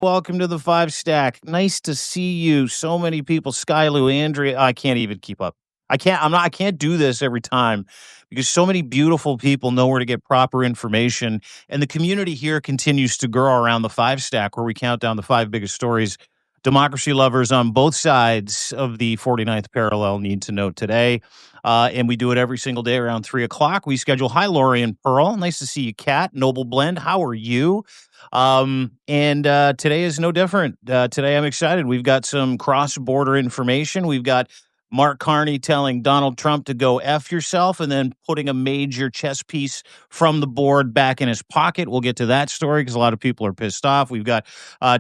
Welcome to the FiveStack. Nice to see you. So many people. Skylu, Andrea. I can't even keep up. I can't do this every time because so many beautiful people know where to get proper information. And the community here continues to grow around the FiveStack, where we count down the 5 biggest stories democracy lovers on both sides of the 49th parallel need to know today. And we do it every single day around 3 o'clock. We schedule. Hi, Lori and Pearl. Nice to see you, Kat. Noble Blend. How are you? And today is no different. Today I'm excited. We've got some cross-border information. We've got Mark Carney telling Donald Trump to go F yourself and then putting a major chess piece from the board back in his pocket. We'll get to that story because a lot of people are pissed off. We've got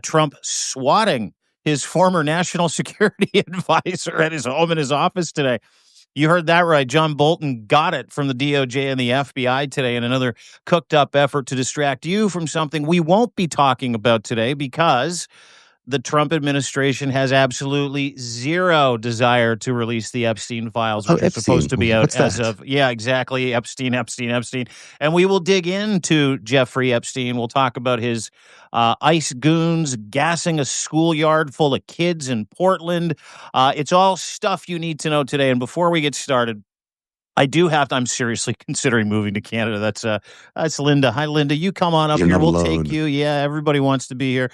Trump swatting his former national security advisor at his home in his office today. You heard that right. John Bolton got it from the DOJ and the FBI today in another cooked up effort to distract you from something we won't be talking about today because the Trump administration has absolutely zero desire to release the Epstein files, which are supposed to be out exactly. Epstein. And we will dig into Jeffrey Epstein. We'll talk about his ICE goons gassing a schoolyard full of kids in Portland. It's all stuff you need to know today. And before we get started, I'm seriously considering moving to Canada. That's Linda. Hi, Linda. You come on up here. We'll take you. Yeah, everybody wants to be here.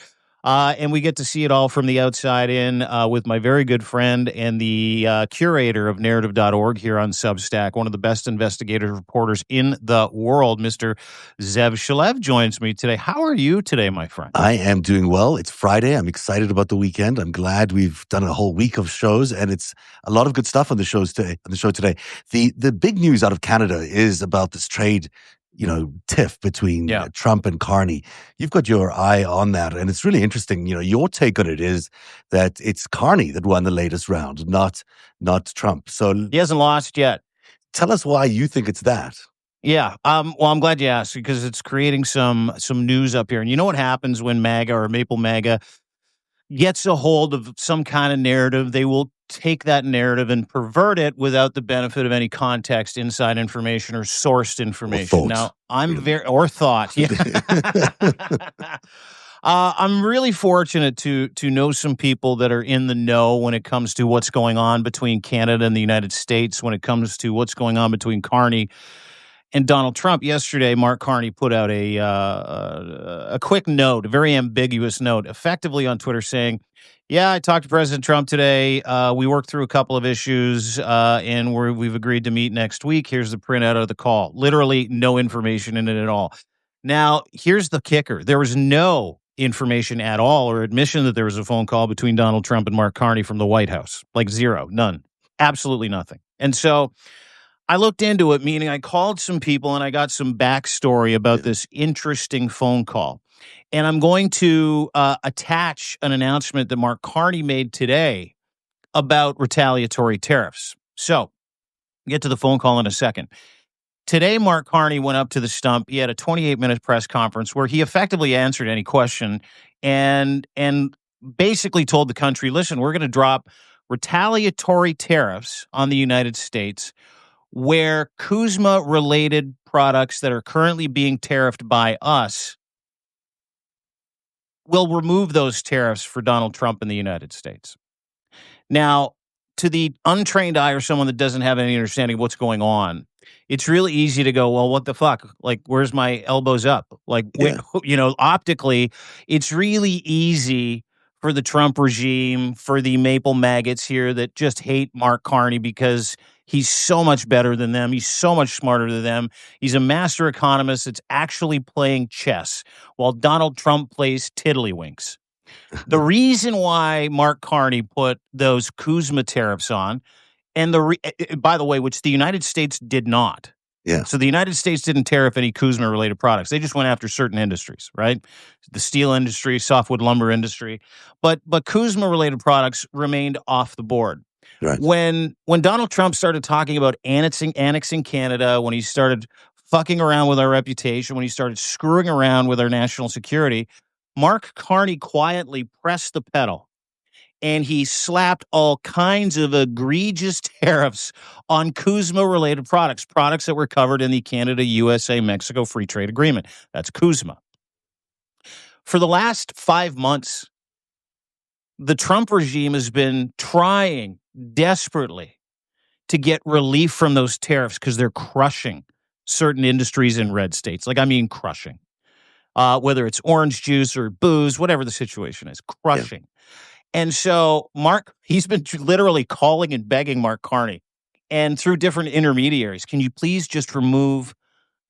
And we get to see it all from the outside in with my very good friend and the curator of narrative.org here on Substack, one of the best investigative reporters in the world, Mr. Zev Shalev joins me today. How are you today, my friend? I am doing well. It's Friday. I'm excited about the weekend. I'm glad we've done a whole week of shows, and it's a lot of good stuff on the show today. The big news out of Canada is about this trade tiff between Trump and Carney. You've got your eye on that, and it's really interesting. Your take on it is that it's Carney that won the latest round, not Trump. So he hasn't lost yet. Tell us why you think it's that. Yeah. Well, I'm glad you asked because it's creating some news up here. And you know what happens when MAGA or Maple MAGA gets a hold of some kind of narrative? They will take that narrative and pervert it without the benefit of any context, inside information, or sourced information. Now, thought. Yeah. I'm really fortunate to know some people that are in the know when it comes to what's going on between Canada and the United States, when it comes to what's going on between Carney and Donald Trump. Yesterday, Mark Carney put out a quick note, a very ambiguous note, effectively on Twitter saying, yeah, I talked to President Trump today. We worked through a couple of issues, and we've agreed to meet next week. Here's the printout of the call. Literally no information in it at all. Now, here's the kicker. There was no information at all or admission that there was a phone call between Donald Trump and Mark Carney from the White House. Like zero, none, absolutely nothing. And so I looked into it, meaning I called some people and I got some backstory about this interesting phone call. And I'm going to attach an announcement that Mark Carney made today about retaliatory tariffs. So we'll get to the phone call in a second. Today, Mark Carney went up to the stump. He had a 28-minute press conference where he effectively answered any question and basically told the country, listen, we're going to drop retaliatory tariffs on the United States where Kuzma-related products that are currently being tariffed by us will remove those tariffs for Donald Trump in the United States. Now, to the untrained eye or someone that doesn't have any understanding of what's going on, it's really easy to go, well, what the fuck? Like, where's my elbows up? Like, optically, it's really easy for the Trump regime, for the Maple maggots here that just hate Mark Carney because he's so much better than them. He's so much smarter than them. He's a master economist that's actually playing chess while Donald Trump plays tiddlywinks. The reason why Mark Carney put those Kuzma tariffs on, and by the way, which the United States did not. Yeah. So the United States didn't tariff any Kuzma-related products. They just went after certain industries, right? The steel industry, softwood lumber industry. But Kuzma-related products remained off the board. Right. When Donald Trump started talking about annexing Canada, when he started fucking around with our reputation, when he started screwing around with our national security, Mark Carney quietly pressed the pedal and he slapped all kinds of egregious tariffs on Kuzma-related products that were covered in the Canada-USA-Mexico Free Trade Agreement. That's Kuzma. For the last 5 months, the Trump regime has been trying desperately to get relief from those tariffs because they're crushing certain industries in red states. Like, I mean, crushing. Whether it's orange juice or booze, whatever the situation is, crushing. And so he's been literally calling and begging Mark Carney and through different intermediaries, can you please just remove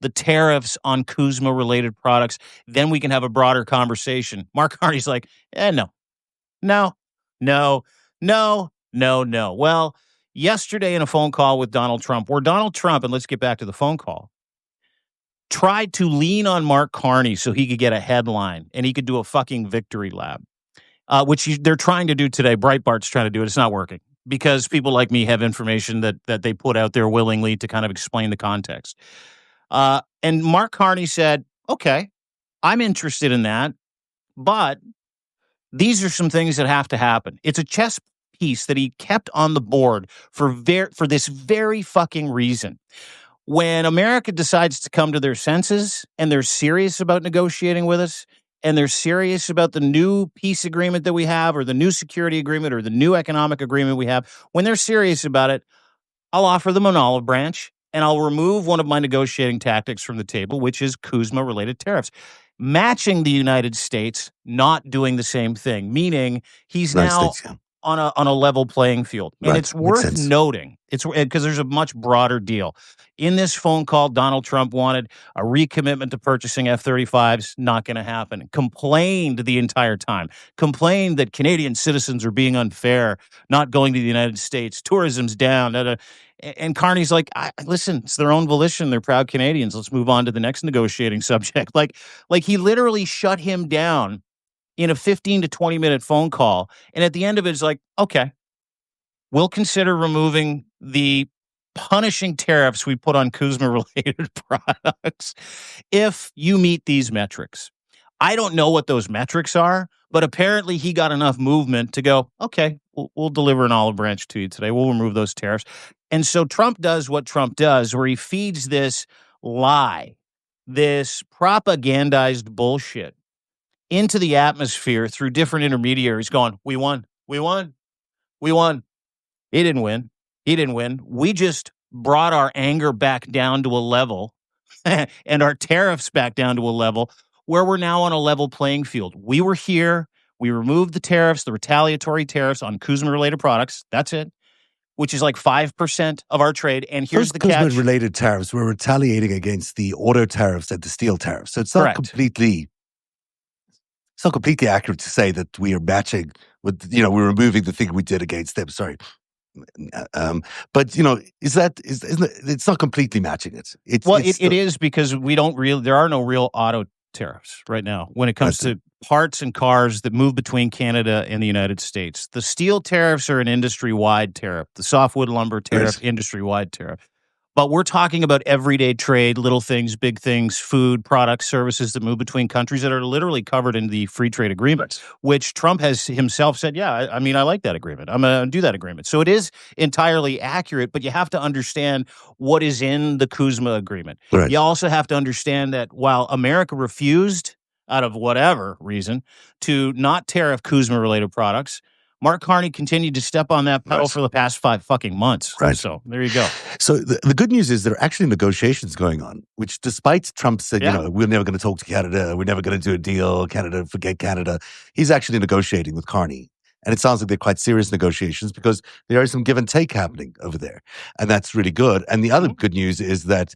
the tariffs on Kuzma-related products? Then we can have a broader conversation. Mark Carney's like, no, no, no, no, no, no. Well, yesterday in a phone call with Donald Trump, where Donald Trump, and let's get back to the phone call, tried to lean on Mark Carney so he could get a headline and he could do a fucking victory lap, which they're trying to do today. Breitbart's trying to do it. It's not working because people like me have information that they put out there willingly to kind of explain the context. And Mark Carney said, okay, I'm interested in that, but these are some things that have to happen. It's a chess piece that he kept on the board for this very fucking reason. When America decides to come to their senses and they're serious about negotiating with us and they're serious about the new peace agreement that we have or the new security agreement or the new economic agreement we have, when they're serious about it, I'll offer them an olive branch and I'll remove one of my negotiating tactics from the table, which is Kuzma-related tariffs. Matching the United States, not doing the same thing, meaning he's now on a level playing field. And it's worth noting, it's because there's a much broader deal. In this phone call, Donald Trump wanted a recommitment to purchasing F-35s, not going to happen. Complained the entire time. Complained that Canadian citizens are being unfair, not going to the United States. Tourism's down. And Carney's like, listen, it's their own volition. They're proud Canadians. Let's move on to the next negotiating subject. Like he literally shut him down in a 15 to 20-minute phone call. And at the end of it, it's like, okay, we'll consider removing the punishing tariffs we put on Kuzma-related products if you meet these metrics. I don't know what those metrics are, but apparently he got enough movement to go, okay, we'll deliver an olive branch to you today. We'll remove those tariffs. And so Trump does what Trump does, where he feeds this lie, this propagandized bullshit into the atmosphere through different intermediaries going, we won. He didn't win. We just brought our anger back down to a level and our tariffs back down to a level where we're now on a level playing field. We were here. We removed the tariffs, the retaliatory tariffs on Kuzma-related products. That's it, which is like 5% of our trade. And here's the catch. Kuzma-related tariffs, we're retaliating against the auto tariffs and the steel tariffs. So it's not completely accurate to say that we are matching with, we're removing the thing we did against them. Sorry. But it's not completely matching it. It is because there are no real auto tariffs right now when it comes to parts and cars that move between Canada and the United States. The steel tariffs are an industry-wide tariff. The softwood lumber tariff, industry-wide tariff. But we're talking about everyday trade, little things, big things, food, products, services that move between countries that are literally covered in the free trade agreement, which Trump has himself said, I like that agreement. I'm going to do that agreement. So it is entirely accurate, but you have to understand what is in the Kuzma agreement. Right. You also have to understand that while America refused, out of whatever reason, to not tariff Kuzma-related products, Mark Carney continued to step on that pedal for the past 5 fucking months. Right. So there you go. So the good news is there are actually negotiations going on, which despite Trump said, we're never going to talk to Canada, we're never going to do a deal, Canada, forget Canada. He's actually negotiating with Carney. And it sounds like they're quite serious negotiations because there is some give and take happening over there. And that's really good. And the other good news is that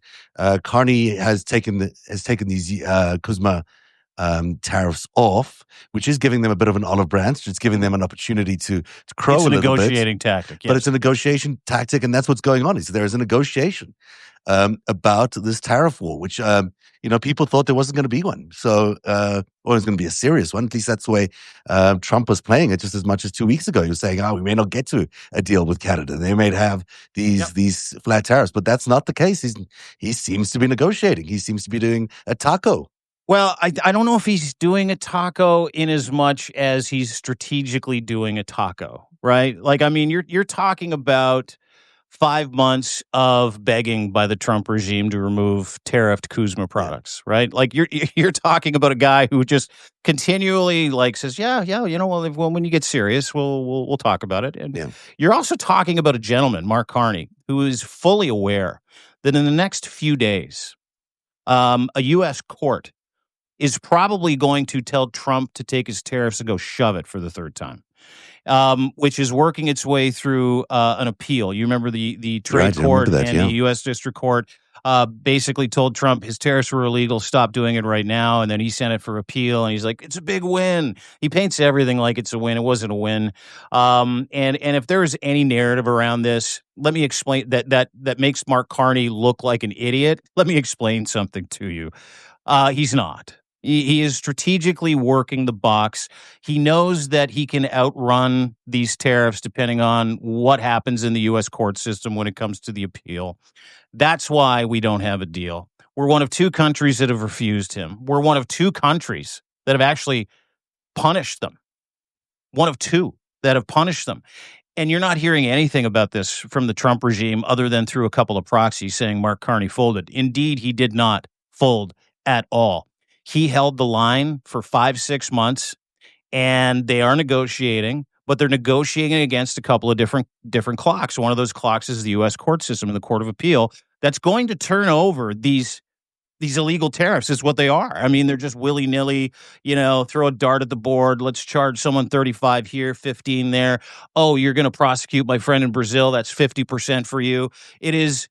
Carney has taken these Kuzma tariffs off, which is giving them a bit of an olive branch. It's giving them an opportunity to crow a little bit. It's a negotiating tactic, yes. But it's a negotiation tactic, and that's what's going on. There is a negotiation about this tariff war, which people thought there wasn't going to be one. So, or it was going to be a serious one. At least that's the way Trump was playing it just as much as 2 weeks ago. He was saying, we may not get to a deal with Canada. They may have these flat tariffs, but that's not the case. He seems to be negotiating. He seems to be doing a taco. Well, I don't know if he's doing a taco in as much as he's strategically doing a taco, right? Like, I mean, you're talking about 5 months of begging by the Trump regime to remove tariffed Kuzma products, right? Like you're talking about a guy who just continually like says, "Yeah, yeah, well, when you get serious, we'll talk about it." And Yeah. you're also talking about a gentleman, Mark Carney, who is fully aware that in the next few days, a U.S. court is probably going to tell Trump to take his tariffs and go shove it for the third time, which is working its way through an appeal. You remember the trade Right. I remember court that. and the Yeah. U.S. District Court basically told Trump his tariffs were illegal, stop doing it right now. And then he sent it for appeal, and he's like, it's a big win. He paints everything like it's a win. It wasn't a win. And if there is any narrative around this, let me explain that makes Mark Carney look like an idiot. Let me explain something to you. He's not. He is strategically working the box. He knows that he can outrun these tariffs depending on what happens in the U.S. court system when it comes to the appeal. That's why we don't have a deal. We're one of two countries that have refused him. We're one of two countries that have actually punished them. One of two that have punished them. And you're not hearing anything about this from the Trump regime other than through a couple of proxies saying Mark Carney folded. Indeed, he did not fold at all. He held the line for 5-6 months, and they are negotiating, but they're negotiating against a couple of different clocks. One of those clocks is the U.S. court system and the Court of Appeal that's going to turn over these illegal tariffs is what they are. I mean, they're just willy-nilly, throw a dart at the board. Let's charge someone 35 here, 15 there. Oh, you're going to prosecute my friend in Brazil. That's 50% for you. It is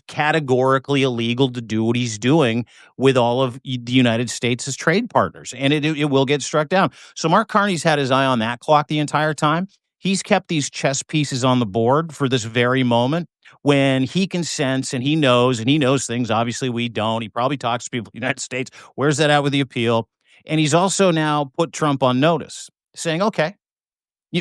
categorically illegal to do what he's doing with all of the United States as trade partners, and it will get struck down. So Mark Carney's had his eye on that clock the entire time. He's kept these chess pieces on the board for this very moment when he can sense and he knows things. Obviously, we don't. He probably talks to people in the United States. Where's that at with the appeal? And he's also now put Trump on notice, saying, okay,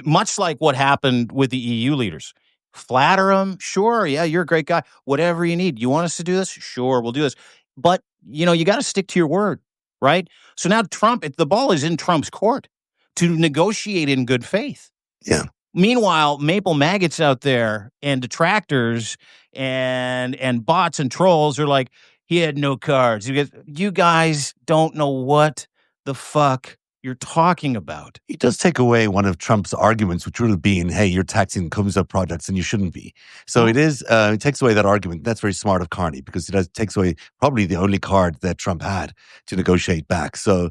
much like what happened with the EU leaders. Flatter him. Sure. Yeah, you're a great guy. Whatever you need. You want us to do this? Sure, we'll do this. But, you got to stick to your word, right? So now the ball is in Trump's court to negotiate in good faith. Yeah. Meanwhile, Maple maggots out there and detractors and bots and trolls are like, he had no cards. You guys don't know what the fuck you're talking about. He does take away one of Trump's arguments, which would have been, hey, you're taxing Kuzma products and you shouldn't be. So it takes away that argument. That's very smart of Carney because it takes away probably the only card that Trump had to negotiate back. So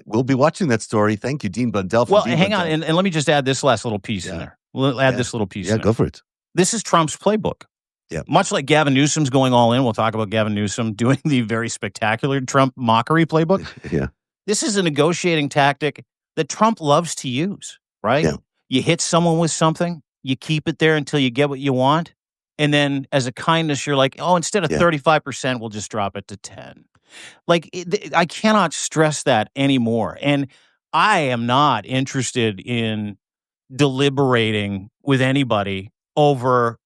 we'll be watching that story. Thank you, Dean Blundell. Well, hang on. And let me just add this last little piece in there. We'll add this little piece in there. Go for it. This is Trump's playbook. Yeah. Much like Gavin Newsom's going all in. We'll talk about Gavin Newsom doing the very spectacular Trump mockery playbook. Yeah. This is a negotiating tactic that Trump loves to use, right? Yeah. You hit someone with something, you keep it there until you get what you want. And then as a kindness, you're like, oh, instead of 35%, we'll just drop it to 10. Like, I cannot stress that anymore. And I am not interested in deliberating with anybody over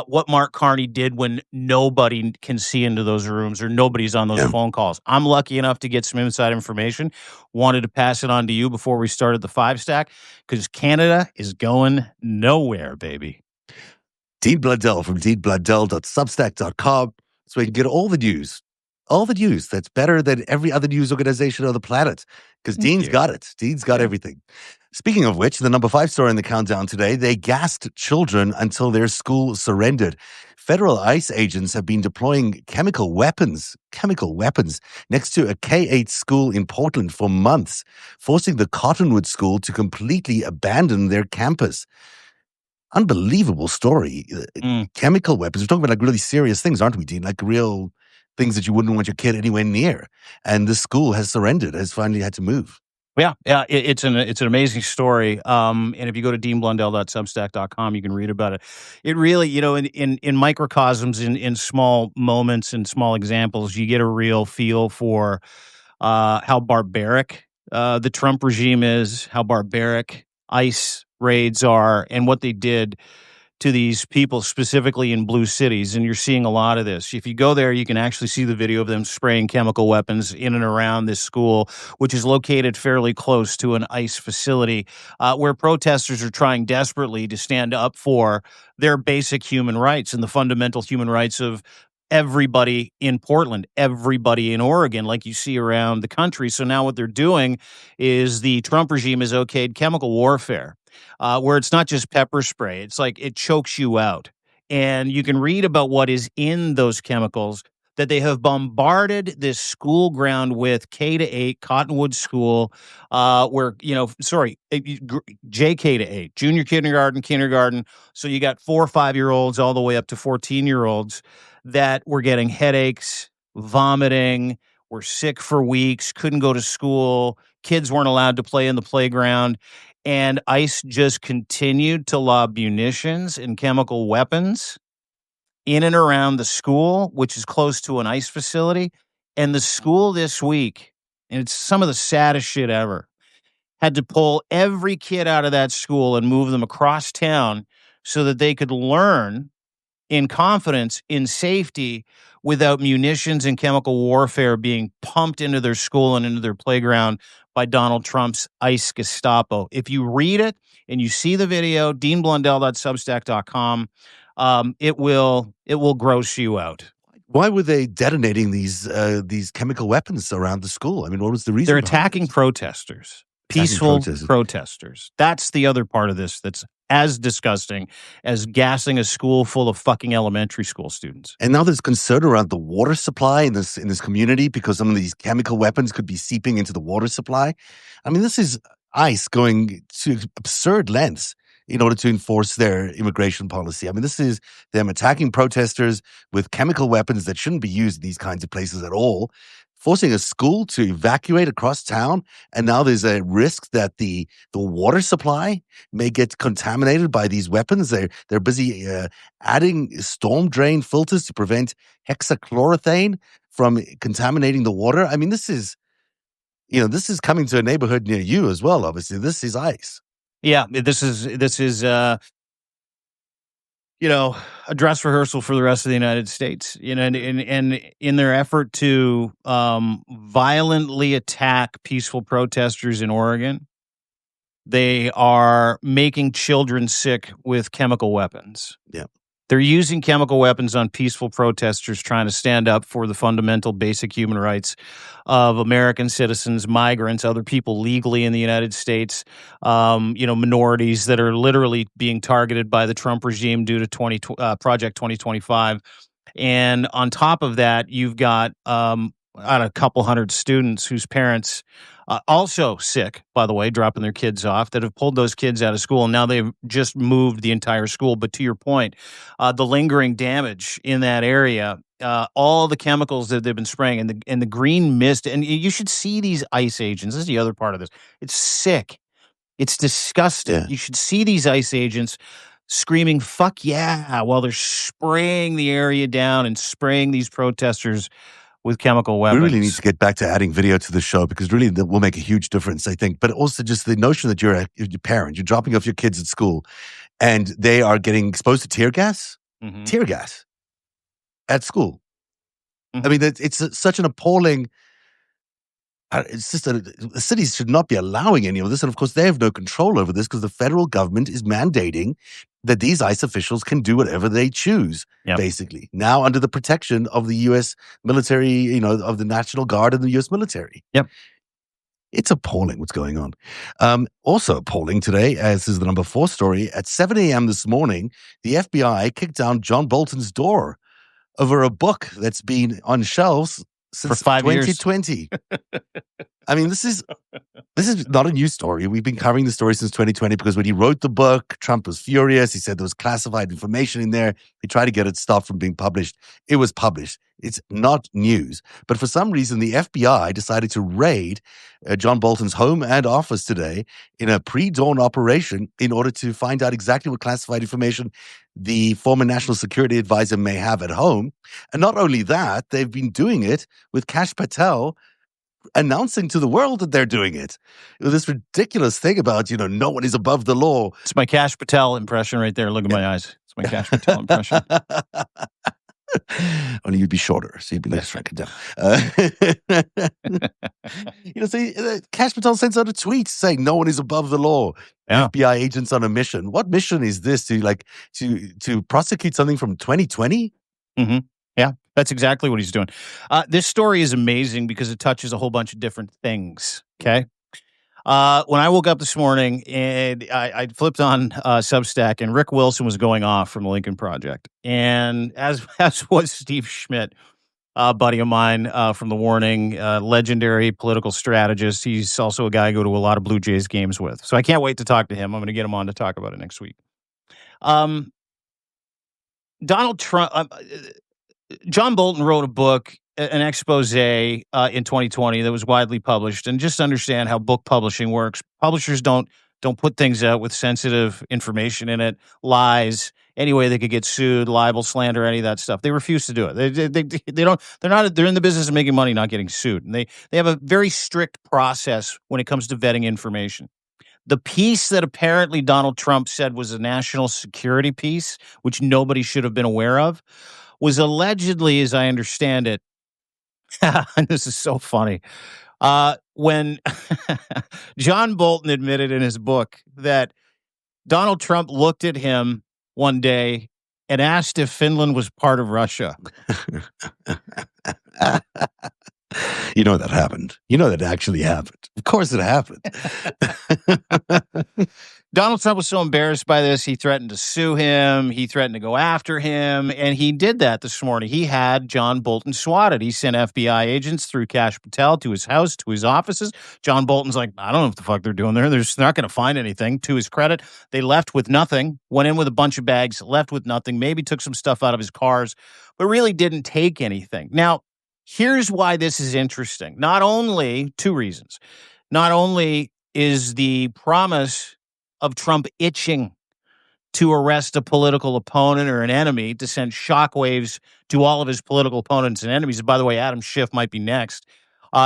what Mark Carney did when nobody can see into those rooms or nobody's on those phone calls. I'm lucky enough to get some inside information. Wanted to pass it on to you before we started the FiveStack because Canada is going nowhere, baby. Dean Blundell from deanblundell.substack.com. So we can get all the news that's better than every other news organization on the planet because Dean's got it. Dean's got everything. Speaking of which, the number 5 story in the countdown today, they gassed children until their school surrendered. Federal ICE agents have been deploying chemical weapons next to a K-8 school in Portland for months, forcing the Cottonwood School to completely abandon their campus. Unbelievable story. Chemical weapons. We're talking about like really serious things, aren't we, Dean? Like real things that you wouldn't want your kid anywhere near. And the school has surrendered, has finally had to move. Yeah, it's an amazing story. And if you go to deanblundell.substack.com, you can read about it. It really, in microcosms, in small moments and small examples, you get a real feel for how barbaric the Trump regime is, how barbaric ICE raids are, and what they did to these people, specifically in blue cities, and you're seeing a lot of this. If you go there, you can actually see the video of them spraying chemical weapons in and around this school, which is located fairly close to an ICE facility, where protesters are trying desperately to stand up for their basic human rights and the fundamental human rights of everybody in Portland, everybody in Oregon, like you see around the country. So now what they're doing is the Trump regime has okayed chemical warfare, where it's not just pepper spray. It's like it chokes you out. And you can read about what is in those chemicals that they have bombarded this school ground with K to 8 Cottonwood School, where, JK to 8, junior kindergarten. So you got 4 or 5-year-olds all the way up to 14-year-olds that were getting headaches, vomiting, were sick for weeks, couldn't go to school. Kids weren't allowed to play in the playground. And ICE just continued to lob munitions and chemical weapons in and around the school, which is close to an ICE facility. And the school this week, and it's some of the saddest shit ever, had to pull every kid out of that school and move them across town so that they could learn in confidence, in safety, without munitions and chemical warfare being pumped into their school and into their playground by Donald Trump's ICE Gestapo. If you read it and you see the video, deanblundell.substack.com, it will gross you out. Why were they detonating these chemical weapons around the school? I mean, what was the reason? They're attacking protesters, peaceful protesters. That's the other part of this that's as disgusting as gassing a school full of fucking elementary school students. And now there's concern around the water supply in this community because some of these chemical weapons could be seeping into the water supply. I mean, this is ICE going to absurd lengths in order to enforce their immigration policy. I mean, this is them attacking protesters with chemical weapons that shouldn't be used in these kinds of places at all, forcing a school to evacuate across town. And now there's a risk that the water supply may get contaminated by these weapons. They're busy adding storm drain filters to prevent hexachlorothane from contaminating the water. I mean, this is coming to a neighborhood near you as well, obviously. This is ICE. Yeah, this is a dress rehearsal for the rest of the United States. And in their effort to violently attack peaceful protesters in Oregon, they are making children sick with chemical weapons. Yeah. They're using chemical weapons on peaceful protesters trying to stand up for the fundamental basic human rights of American citizens, migrants, other people legally in the United States, minorities that are literally being targeted by the Trump regime due to Project 2025. And on top of that, you've got a couple hundred students whose parents also sick, by the way, dropping their kids off, that have pulled those kids out of school. And now they've just moved the entire school. But to your point, the lingering damage in that area, all the chemicals that they've been spraying and the green mist, and you should see these ICE agents. This is the other part of this. It's sick. It's disgusting. Yeah. You should see these ICE agents screaming, "Fuck yeah," while they're spraying the area down and spraying these protesters with chemical weapons. We really need to get back to adding video to the show because really that will make a huge difference, I think. But also just the notion that you're a parent, you're dropping off your kids at school and they are getting exposed to tear gas at school. Mm-hmm. I mean, it's such an appalling... It's just that the cities should not be allowing any of this. And of course, they have no control over this because the federal government is mandating that these ICE officials can do whatever they choose, basically. Now under the protection of the U.S. military, of the National Guard and the U.S. military. Yep. It's appalling what's going on. Also appalling today, as is the number 4 story, at 7 a.m. this morning, the FBI kicked down John Bolton's door over a book that's been on shelves since for 5 2020. I mean, this is not a new story. We've been covering the story since 2020 because when he wrote the book, Trump was furious. He said there was classified information in there. He tried to get it stopped from being published. It was published. It's not news. But for some reason, the FBI decided to raid John Bolton's home and office today in a pre-dawn operation in order to find out exactly what classified information the former national security advisor may have at home. And not only that, they've been doing it with Kash Patel announcing to the world that they're doing it. This ridiculous thing about, no one is above the law. It's my Kash Patel impression right there. Look at my eyes. It's my Cash Patel impression. Only you'd be shorter, so you'd be like shrunken down. Cash Patel sends out a tweet saying no one is above the law. Yeah. FBI agents on a mission. What mission is this? To prosecute something from 2020? Mm-hmm. Yeah, that's exactly what he's doing. This story is amazing because it touches a whole bunch of different things. Okay. When I woke up this morning and I flipped on Substack, and Rick Wilson was going off from the Lincoln Project, and as was Steve Schmidt, a buddy of mine from The Warning, legendary political strategist. He's also a guy I go to a lot of Blue Jays games with, so I can't wait to talk to him. I'm going to get him on to talk about it next week. Donald Trump, John Bolton wrote a book, an expose in 2020 that was widely published, and just understand how book publishing works. Publishers don't put things out with sensitive information in it, lies. Anyway, they could get sued, libel, slander, any of that stuff. They refuse to do it. They don't. They're in the business of making money, not getting sued. And they have a very strict process when it comes to vetting information. The piece that apparently Donald Trump said was a national security piece, which nobody should have been aware of, was allegedly, as I understand it, and this is so funny, when John Bolton admitted in his book that Donald Trump looked at him one day and asked if Finland was part of Russia. You know that happened. You know that actually happened. Of course it happened. Donald Trump was so embarrassed by this, he threatened to sue him. He threatened to go after him. And he did that this morning. He had John Bolton swatted. He sent FBI agents through Cash Patel to his house, to his offices. John Bolton's like, I don't know what the fuck they're doing there. They're not going to find anything. To his credit, they left with nothing, went in with a bunch of bags, left with nothing, maybe took some stuff out of his cars, but really didn't take anything. Now, here's why this is interesting. Not only, two reasons. Not only is the promise of Trump itching to arrest a political opponent or an enemy, to send shockwaves to all of his political opponents and enemies. And by the way, Adam Schiff might be next.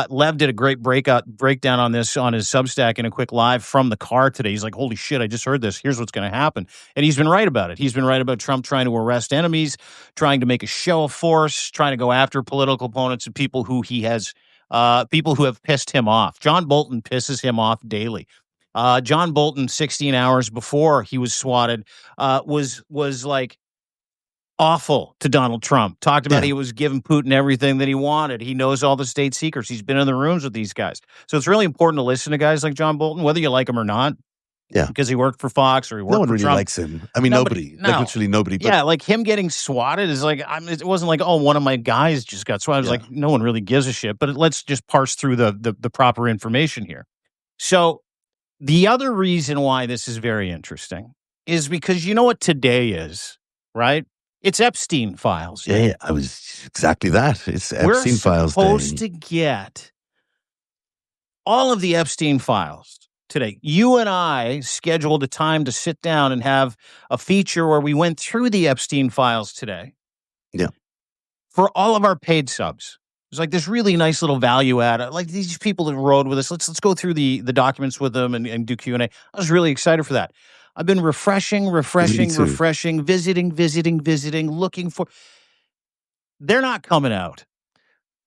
Lev did a great breakdown on this on his Substack in a quick live from the car today. He's like, holy shit, I just heard this. Here's what's going to happen. And he's been right about it. He's been right about Trump trying to arrest enemies, trying to make a show of force, trying to go after political opponents and people who he has, people who have pissed him off. John Bolton pisses him off daily. John Bolton, 16 hours before he was swatted, was like awful to Donald Trump. Talked about he was giving Putin everything that he wanted. He knows all the state secrets. He's been in the rooms with these guys. So it's really important to listen to guys like John Bolton, whether you like him or not. Yeah. Because he worked for Fox or he worked no one for really Trump. likes him. I mean, nobody. Like literally nobody. But yeah, like him getting swatted is like, it wasn't like, oh, one of my guys just got swatted. It was like, no one really gives a shit. But let's just parse through the proper information here. So the other reason why this is very interesting is because you know what today is, right? It's Epstein Files. Yeah, I was exactly that. It's Epstein Files Day. We're supposed to get all of the Epstein Files today. You and I scheduled a time to sit down and have a feature where we went through the Epstein Files today. Yeah. For all of our paid subs. It's like this really nice little value add. Like these people that rode with us. Let's go through the documents with them and do Q&A. I was really excited for that. I've been refreshing, visiting, looking for. They're not coming out.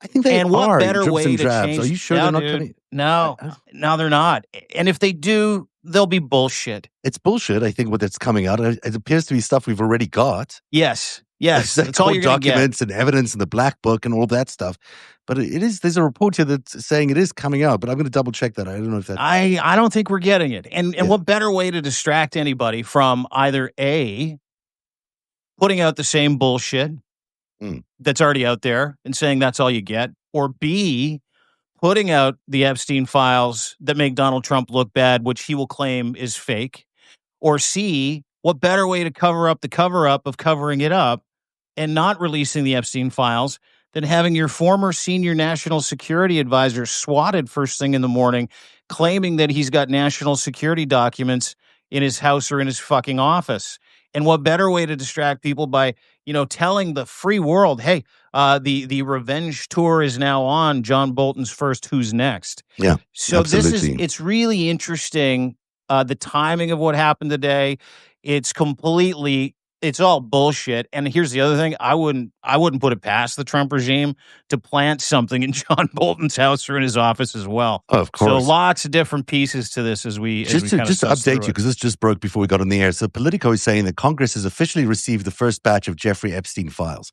I think they and are. what better way to drabs. change? Are you sure they're not coming? No, they're not. And if they do, they'll be bullshit. It's bullshit. I think what that's coming out. It appears to be stuff we've already got. Yes. That's all you're going to get. Documents and evidence in the black book and all that stuff. But it is. There's a report here that's saying it is coming out. But I'm going to double check that. I don't know if that. I don't think we're getting it. And what better way to distract anybody from either A, putting out the same bullshit that's already out there and saying that's all you get, or B, putting out the Epstein files that make Donald Trump look bad, which he will claim is fake, or C, what better way to cover up the cover-up of covering it up and not releasing the Epstein files than having your former senior national security advisor swatted first thing in the morning, claiming that he's got national security documents in his house or in his fucking office. And what better way to distract people by, telling the free world, hey, the revenge tour is now on John Bolton's first Who's Next. Yeah. So absolutely. it's really interesting, the timing of what happened today. It's completely It's all bullshit. And here's the other thing: I wouldn't put it past the Trump regime to plant something in John Bolton's house or in his office as well. Oh, of So course. lots of different pieces to this as we Just kind to of suss update through you, it. because this just broke before we got on the air. So Politico is saying that Congress has officially received the first batch of Jeffrey Epstein files.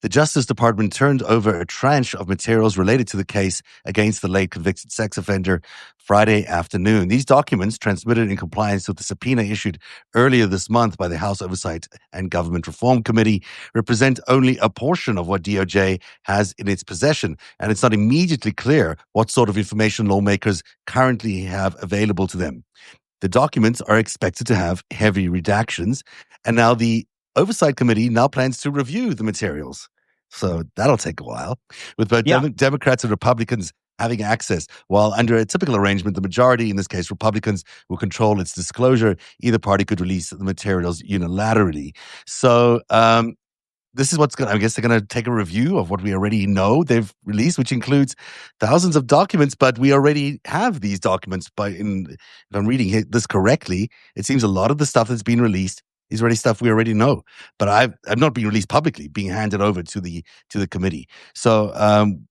The Justice Department turned over a tranche of materials related to the case against the late convicted sex offender Friday afternoon. These documents, transmitted in compliance with the subpoena issued earlier this month by the House Oversight and Government Reform Committee, represent only a portion of what DOJ has in its possession, and it's not immediately clear what sort of information lawmakers currently have available to them. The documents are expected to have heavy redactions, and now the Oversight Committee now plans to review the materials. So that'll take a while, with both Democrats and Republicans having access. While under a typical arrangement, the majority, in this case Republicans, will control its disclosure. Either party could release the materials unilaterally. So this is what's going to, I guess they're going to take a review of what we already know they've released, which includes thousands of documents, but we already have these documents. If I'm reading this correctly, it seems a lot of the stuff that's been released is already stuff we already know, but I've not been released publicly, being handed over to the committee. So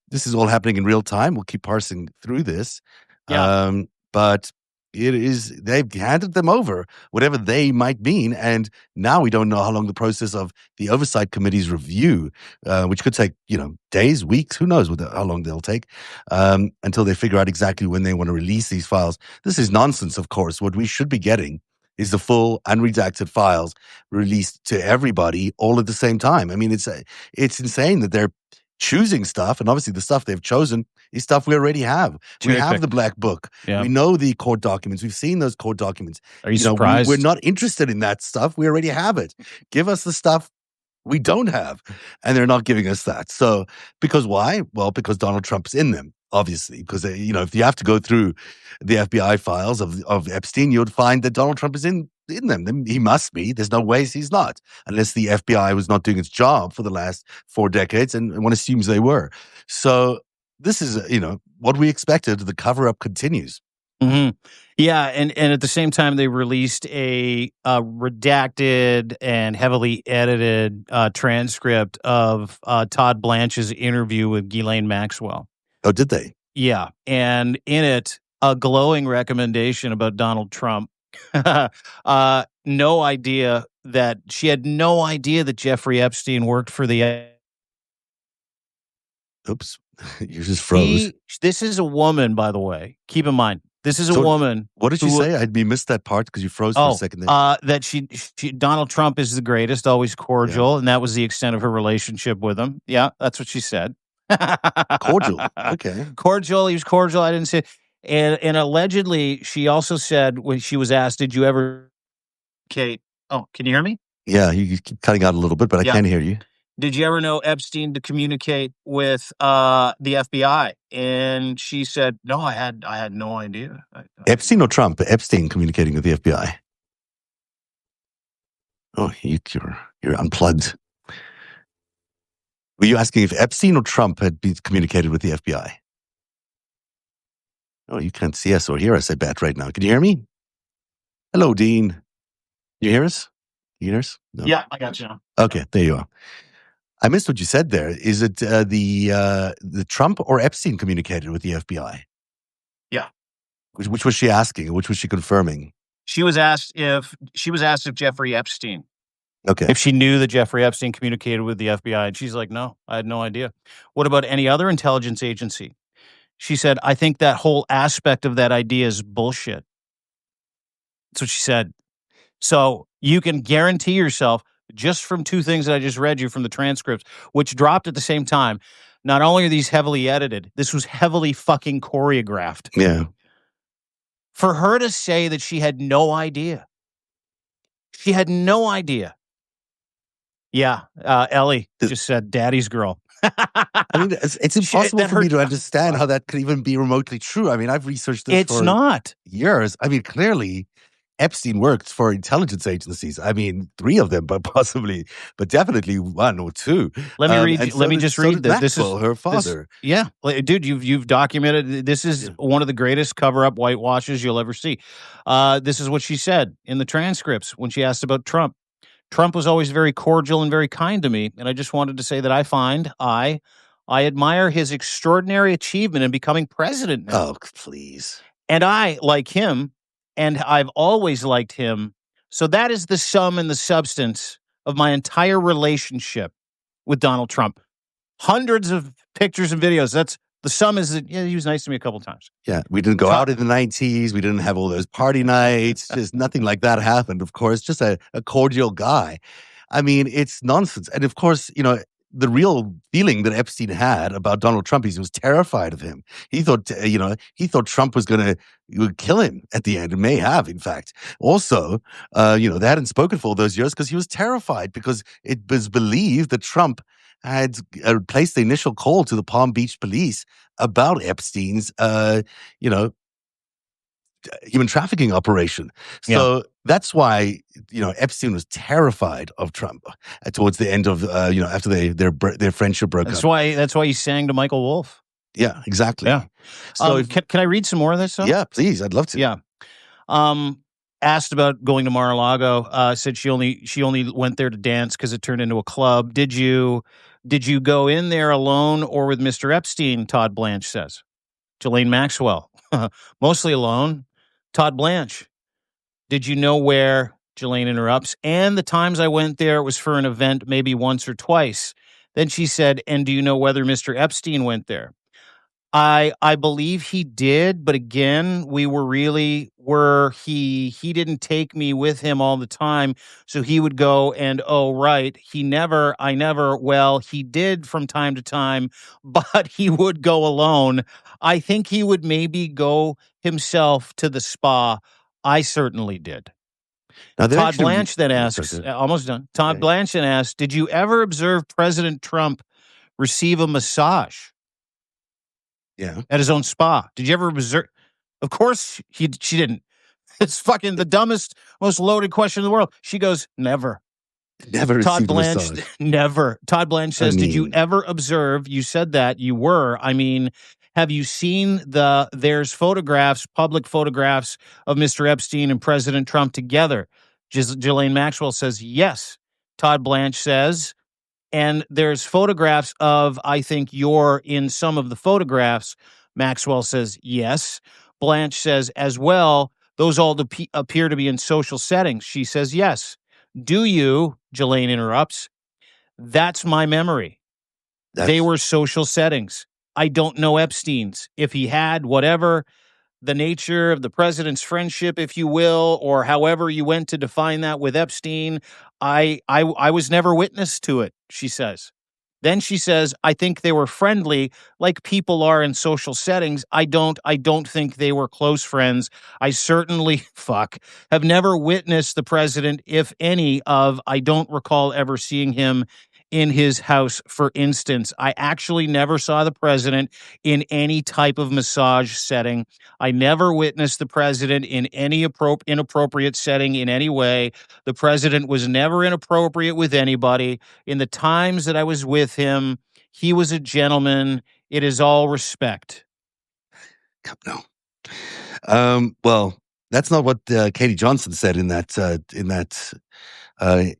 this is all happening in real time. We'll keep parsing through this. But they've handed them over, whatever they might mean, and now we don't know how long the process of the Oversight Committee's review, which could take days, weeks, who knows how long they'll take, until they figure out exactly when they want to release these files. This is nonsense, of course. What we should be getting is the full unredacted files released to everybody all at the same time. I mean, it's insane that they're choosing stuff, and obviously the stuff they've chosen is stuff we already have. We have the black book. We know the court documents. We've seen those court documents. Are you surprised? We're not interested in that stuff. We already have it. Give us the stuff we don't have, and they're not giving us that. So, because why? Well, because Donald Trump's in them, obviously. Because if you have to go through the FBI files of Epstein, you would find that Donald Trump is in them. He must be. There's no ways he's not, unless the FBI was not doing its job for the last 4 decades, and one assumes they were. So this is, what we expected. The cover-up continues. Mm-hmm. Yeah, and at the same time, they released a redacted and heavily edited transcript of Todd Blanche's interview with Ghislaine Maxwell. Oh, did they? Yeah, and in it, a glowing recommendation about Donald Trump. No idea that she had no idea that Jeffrey Epstein worked for the. Oops, you just froze. This is a woman, by the way. Keep in mind, this is a woman. What did she say? I'd missed that part because you froze for a second there. That she Donald Trump is the greatest, always cordial, and that was the extent of her relationship with him. Yeah, that's what she said. Cordial. Okay. Cordial. He was cordial. I didn't say. And allegedly, she also said when she was asked, "Did you ever?" Kate. Oh, can you hear me? Yeah, you keep cutting out a little bit, but I can hear you. Did you ever know Epstein to communicate with the FBI? And she said, "No, I had no idea." Epstein or Trump? Epstein communicating with the FBI. Oh, you're unplugged. Were you asking if Epstein or Trump had been communicated with the FBI? Oh, you can't see us or hear us, I bet, right now. Can you hear me? Hello, Dean. You hear us? You hear us? No. Yeah, I got you now. Okay, there you are. I missed what you said there. Is it the Trump or Epstein communicated with the FBI? Yeah. Which was she asking? Which was she confirming? She was asked if Jeffrey Epstein. Okay. If she knew that Jeffrey Epstein communicated with the FBI, and she's like, "No, I had no idea." What about any other intelligence agency? She said, "I think that whole aspect of that idea is bullshit." That's what she said. So you can guarantee yourself, just from 2 things that I just read you from the transcripts, which dropped at the same time, not only are these heavily edited, this was heavily fucking choreographed. Yeah. For her to say that she had no idea. She had no idea. Yeah, Ellie just said, "Daddy's girl." I mean, it's impossible for me to understand how that could even be remotely true. I mean, I've researched this for years. I mean, clearly, Epstein worked for intelligence agencies. I mean, 3 of them, but definitely 1 or 2. Let me read. Let me just read this. This is her father. Dude, you've documented. This is one of the greatest cover-up whitewashes you'll ever see. This is what she said in the transcripts when she asked about Trump. Trump was always very cordial and very kind to me, and I just wanted to say that I admire his extraordinary achievement in becoming president now. Oh, please. And I like him, and I've always liked him. So that is the sum and the substance of my entire relationship with Donald Trump. Hundreds of pictures and videos. That's the sum is that he was nice to me a couple times. Yeah, we didn't go out in the 90s. We didn't have all those party nights. Just nothing like that happened, of course. Just a cordial guy. I mean, it's nonsense. And of course, the real feeling that Epstein had about Donald Trump is he was terrified of him. He thought, Trump was going to kill him at the end, and may have, in fact. Also, they hadn't spoken for all those years because he was terrified, because it was believed that Trump had placed the initial call to the Palm Beach police about Epstein's, human trafficking operation. So that's why, Epstein was terrified of Trump towards the end of, after their friendship broke up. That's why he sang to Michael Wolff. Yeah, exactly. Yeah. So can I read some more of this? Yeah, please. I'd love to. Yeah. Asked about going to Mar-a-Lago, said she only went there to dance because it turned into a club. Did you go in there alone or with Mr. Epstein? Todd Blanche says. Ghislaine Maxwell, mostly alone. Todd Blanche, did you know where? Ghislaine interrupts. And the times I went there, it was for an event, maybe once or twice. Then she said, and do you know whether Mr. Epstein went there? I believe he did, but again, he didn't take me with him all the time. So he would go and, he did from time to time, but he would go alone. I think he would maybe go himself to the spa. I certainly did. Now, Todd Blanche then asks, almost done. Todd Blanche then asks, did you ever observe President Trump receive a massage? Yeah. At his own spa. Did you ever observe? Of course she didn't. It's fucking the dumbest, most loaded question in the world. She goes, never. Never Todd received a Blanche, massage. never. Todd Blanche says, did you ever observe? You said that you were. I mean, have you seen there's photographs, public photographs of Mr. Epstein and President Trump together? Ghislaine Maxwell says, yes. Todd Blanche says, and there's photographs of, I think you're in some of the photographs. Maxwell says, yes. Blanche says, as well, those all appear to be in social settings. She says, yes. Do you? Ghislaine interrupts. That's my memory. They were social settings. I don't know Epstein's. If he had, whatever the nature of the president's friendship, if you will, or however you went to define that with Epstein, I was never witness to it, she says. Then she says, I think they were friendly like people are in social settings. I don't think they were close friends. I certainly, have never witnessed the president, if any of, I don't recall ever seeing him in his house, for instance. I actually never saw the president in any type of massage setting. I never witnessed the president in any inappropriate setting in any way. The president was never inappropriate with anybody. In the times that I was with him, he was a gentleman. It is all respect. No. Well, that's not what Katie Johnson said in that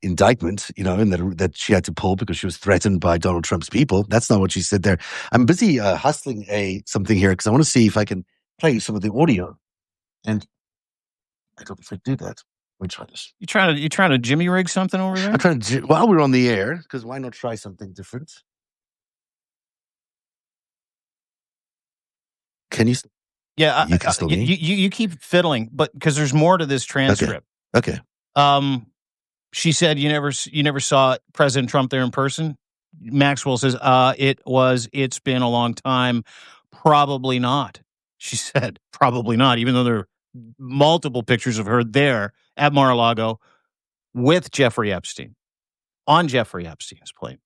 indictment, that she had to pull because she was threatened by Donald Trump's people. That's not what she said there. I'm busy hustling something here because I want to see if I can play you some of the audio. And I don't know if I do that. Let me try this. You trying to jimmy rig something over there? I'm trying to, while we're on the air, because why not try something different? Can you? Yeah, you can still you keep fiddling, but because there's more to this transcript. Okay. She said you never saw President Trump there in person. Maxwell says, it's been a long time. Probably not. She said, probably not, even though there are multiple pictures of her there at Mar-a-Lago with Jeffrey Epstein, on Jeffrey Epstein's plane.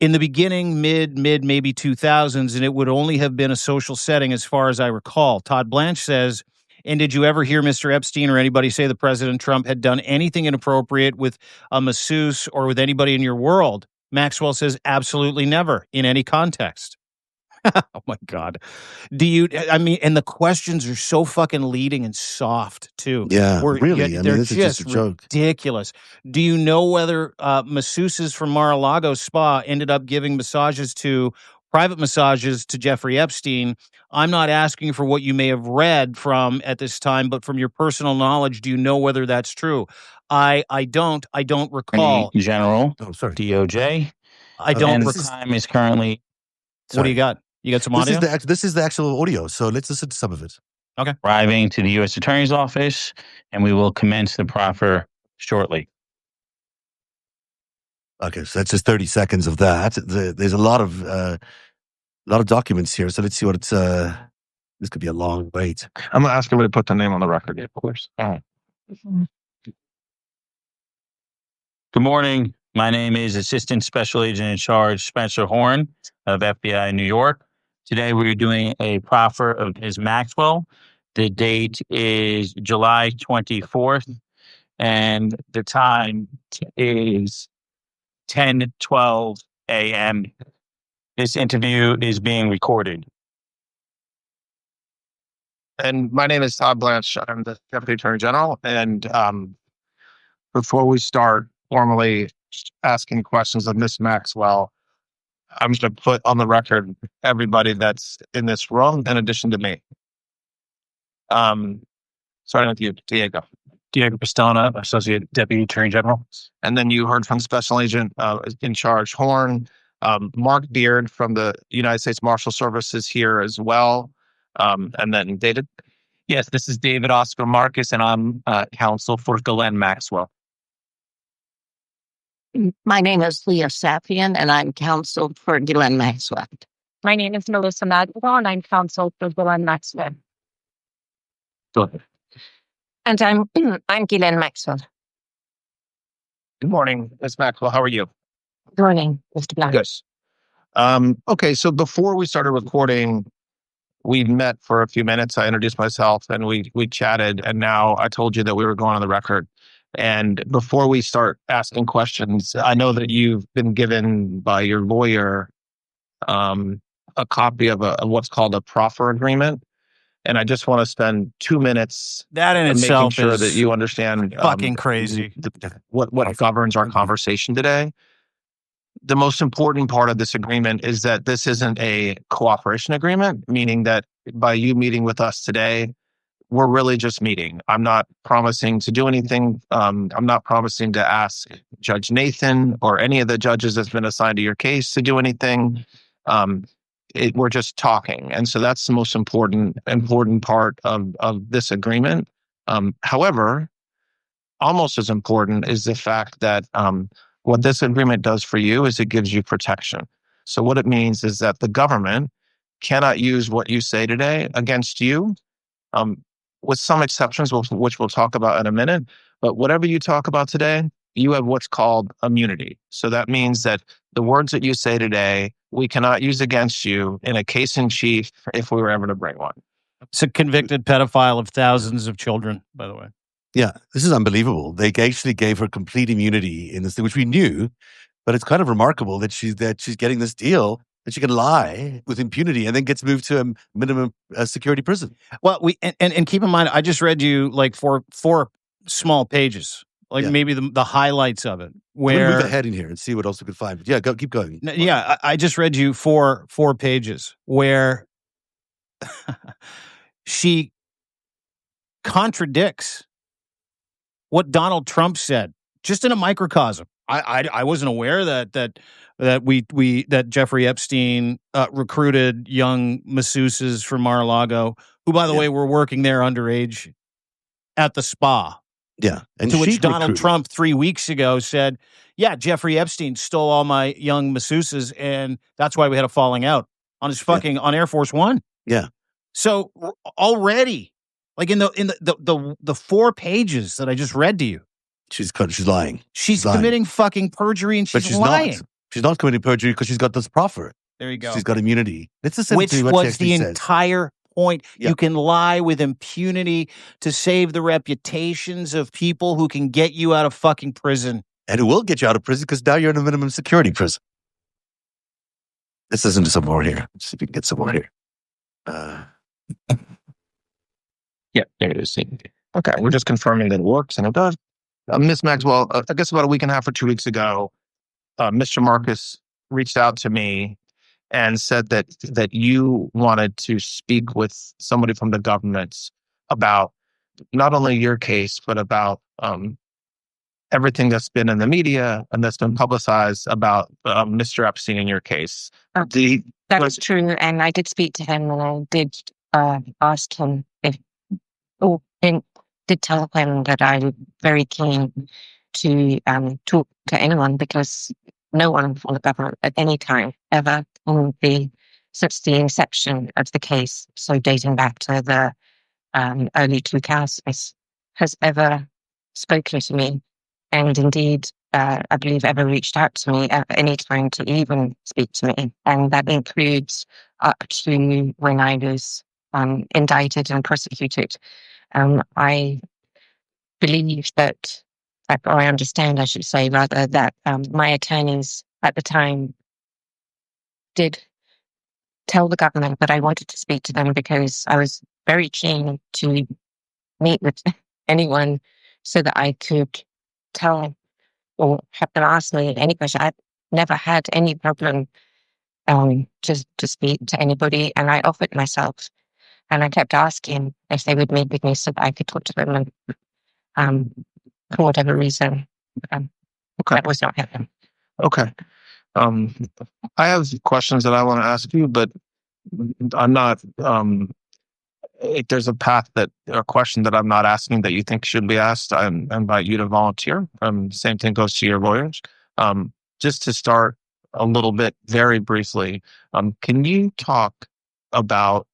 In the beginning, mid maybe 2000s, and it would only have been a social setting as far as I recall. Todd Blanche says, and did you ever hear Mr. Epstein or anybody say that President Trump had done anything inappropriate with a masseuse or with anybody in your world? Maxwell says, absolutely never, in any context. Oh my God. Do you, I mean, and the questions are so fucking leading and soft too. Yeah, really. I mean, They're this is just a just joke. ridiculous. Do you know whether masseuses from Mar-a-Lago spa ended up giving private massages to Jeffrey Epstein? I'm not asking for what you may have read from at this time, but from your personal knowledge, do you know whether that's true? I don't recall. Attorney General, Oh, sorry. DOJ, I Okay, don't. and this the is time is currently What do you sorry. got? You got some This is audio? this is the actual audio. So let's listen to some of it. arriving to the U.S. Attorney's Office, and we will commence the proffer shortly. Okay, so that's just 30 seconds of that. There's a lot of documents here. So let's see what it's. This could be a long wait. I'm gonna ask him to put the name on the record, of course. Good morning. My name is Assistant Special Agent in Charge Spencer Horn of FBI New York. Today we're doing a proffer of Ms. Maxwell. The date is July 24th, and the time is 10:12 a.m. This interview is being recorded. And my name is Todd Blanche. I'm the Deputy Attorney General. And before we start formally asking questions of Ms. Maxwell, I'm going to put on the record everybody that's in this room in addition to me. Starting with you, Diego. Diego Pistana, Associate Deputy Attorney General. And then you heard from Special Agent in Charge Horn. Mark Beard from the United States Marshal Service is here as well. And then David. Yes, this is David Oscar Marcus, and I'm counsel for Ghislaine Maxwell. My name is Leah Safian, and I'm counsel for Ghislaine Maxwell. My name is Melissa Madrigal, and I'm counsel for Ghislaine Maxwell. Go ahead. And I'm Ghislaine Maxwell. Good morning, Ms. Maxwell. How are you? Good morning, Mr. Black. Good. Okay, so before we started recording, we met for a few minutes. I introduced myself and we chatted, and now I told you that we were going on the record. And before we start asking questions, I know that you've been given by your lawyer a copy of what's called a proffer agreement. And I just want to spend 2 minutes That in making itself sure is that you understand fucking crazy. what governs our conversation today. The most important part of this agreement is that this isn't a cooperation agreement, meaning that by you meeting with us today, we're really just meeting. I'm not promising to do anything. I'm not promising to ask Judge Nathan or any of the judges that's been assigned to your case to do anything. We're just talking. And so that's the most important part of this agreement. However, almost as important is the fact that what this agreement does for you is it gives you protection. So what it means is that the government cannot use what you say today against you, with some exceptions, which we'll talk about in a minute. But whatever you talk about today, you have what's called immunity. So that means that the words that you say today, we cannot use against you in a case in chief if we were ever to bring one. It's a convicted pedophile of thousands of children, by the way. Yeah, this is unbelievable. They actually gave her complete immunity in this thing, which we knew, but it's kind of remarkable that she's getting this deal that she can lie with impunity and then gets moved to a minimum security prison. Well, and keep in mind, I just read you like four small pages, like maybe the highlights of it. Where We'll move ahead in here and see what else we could find. But yeah, keep going. Yeah, I just read you four pages where she contradicts what Donald Trump said, just in a microcosm. I wasn't aware that Jeffrey Epstein recruited young masseuses from Mar-a-Lago, who, by the way, were working there underage at the spa. Yeah, and to which Donald Trump 3 weeks ago said, "Yeah, Jeffrey Epstein stole all my young masseuses, and that's why we had a falling out on his fucking on Air Force One." Yeah. So already, like in the 4 pages that I just read to you, she's lying. She's committing fucking perjury, and she's lying. Not. She's not committing perjury because she's got this proffer. There you go. She's got immunity. It's the same Which was the entire point. Yeah. You can lie with impunity to save the reputations of people who can get you out of fucking prison. And it will get you out of prison because now you're in a minimum security prison. Let's listen to some more here. Let's see if we can get some more here. Yeah, there it is. Okay, we're just confirming that it works, and it does. Ms. Maxwell, I guess about a week and a half or 2 weeks ago, Mr. Marcus reached out to me and said that you wanted to speak with somebody from the government about not only your case, but about everything that's been in the media and that's been publicized about Mr. Epstein in your case. That was true, and I did speak to him, and I did ask him and did tell him that I'm very keen to talk to anyone, because no one from the government at any time ever since the inception of the case, so dating back to the early 2000s, has ever spoken to me, and indeed, I believe ever reached out to me at any time to even speak to me. And that includes up to when I was indicted and prosecuted. I believe that, or I understand, I should say, rather, that my attorneys at the time did tell the government that I wanted to speak to them, because I was very keen to meet with anyone so that I could tell or have them ask me any question. I've never had any problem just to speak to anybody, and I offered myself, and I kept asking if they would meet with me so that I could talk to them, and for whatever reason, that was not happening. Okay. I have questions that I want to ask you, but I'm not. If there's a question that I'm not asking that you think should be asked, I invite you to volunteer. Same thing goes to your lawyers. Just to start a little bit, very briefly, can you talk about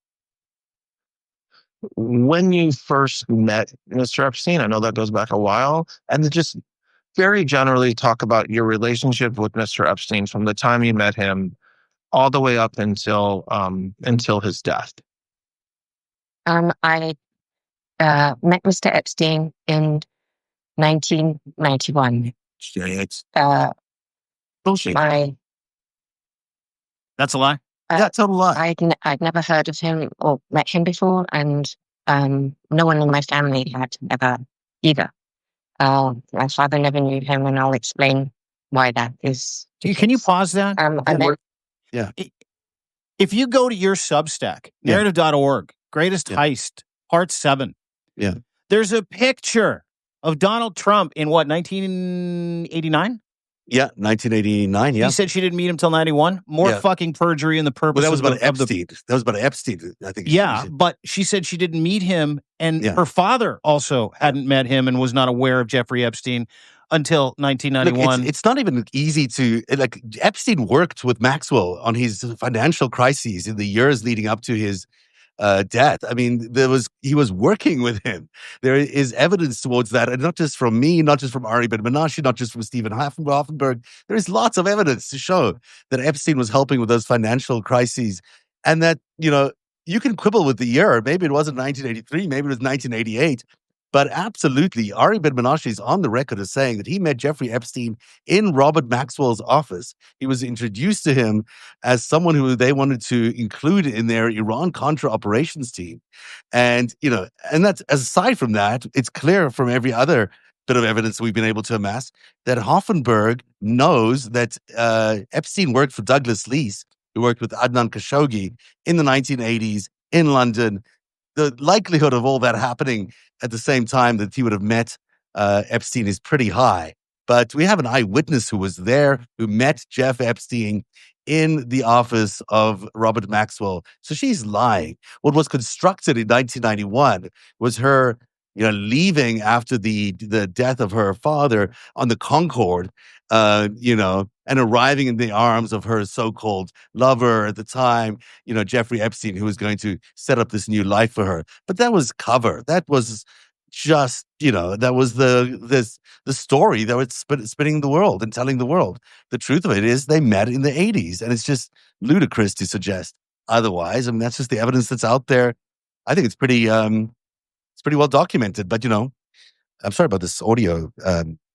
when you first met Mr. Epstein? I know that goes back a while, and then just very generally talk about your relationship with Mr. Epstein from the time you met him all the way up until his death. I met Mr. Epstein in 1991. Bullshit. That's a lie. Yeah, total lie. I'd never heard of him or met him before, and no one in my family had ever either. My father never knew him, and I'll explain why that is. Can you pause that? Yeah. If you go to your Substack, narrative.org, Greatest Heist, Part 7. Yeah. There's a picture of Donald Trump in what, 1989? Yeah, 1989, yeah. He said she didn't meet him till 91. More fucking perjury in the purpose. Well, that was about Epstein. That was about Epstein, I think. Yeah, but she said she didn't meet him, and her father also hadn't met him and was not aware of Jeffrey Epstein until 1991. Look, it's not even easy to, like, Epstein worked with Maxwell on his financial crises in the years leading up to his death. I mean, he was working with him. There is evidence towards that, and not just from me, not just from Ari Ben-Menashe, not just from Stephen Hoffenberg. There is lots of evidence to show that Epstein was helping with those financial crises, and that, you can quibble with the year. Maybe it wasn't 1983, maybe it was 1988. But absolutely, Ari Ben-Menashe is on the record as saying that he met Jeffrey Epstein in Robert Maxwell's office. He was introduced to him as someone who they wanted to include in their Iran-Contra operations team. And, and that's, aside from that, it's clear from every other bit of evidence we've been able to amass that Hoffenberg knows that Epstein worked for Douglas Leese, who worked with Adnan Khashoggi in the 1980s in London. The likelihood of all that happening at the same time that he would have met Epstein is pretty high. But we have an eyewitness who was there, who met Jeff Epstein in the office of Robert Maxwell. So she's lying. What was constructed in 1991 was her, leaving after the death of her father on the Concorde, and arriving in the arms of her so-called lover at the time, Jeffrey Epstein, who was going to set up this new life for her. But that was cover. That was just, that was the story that was spinning the world and telling the world. The truth of it is they met in the 80s, and it's just ludicrous to suggest otherwise. I mean, that's just the evidence that's out there. I think it's pretty well documented, but I'm sorry about this audio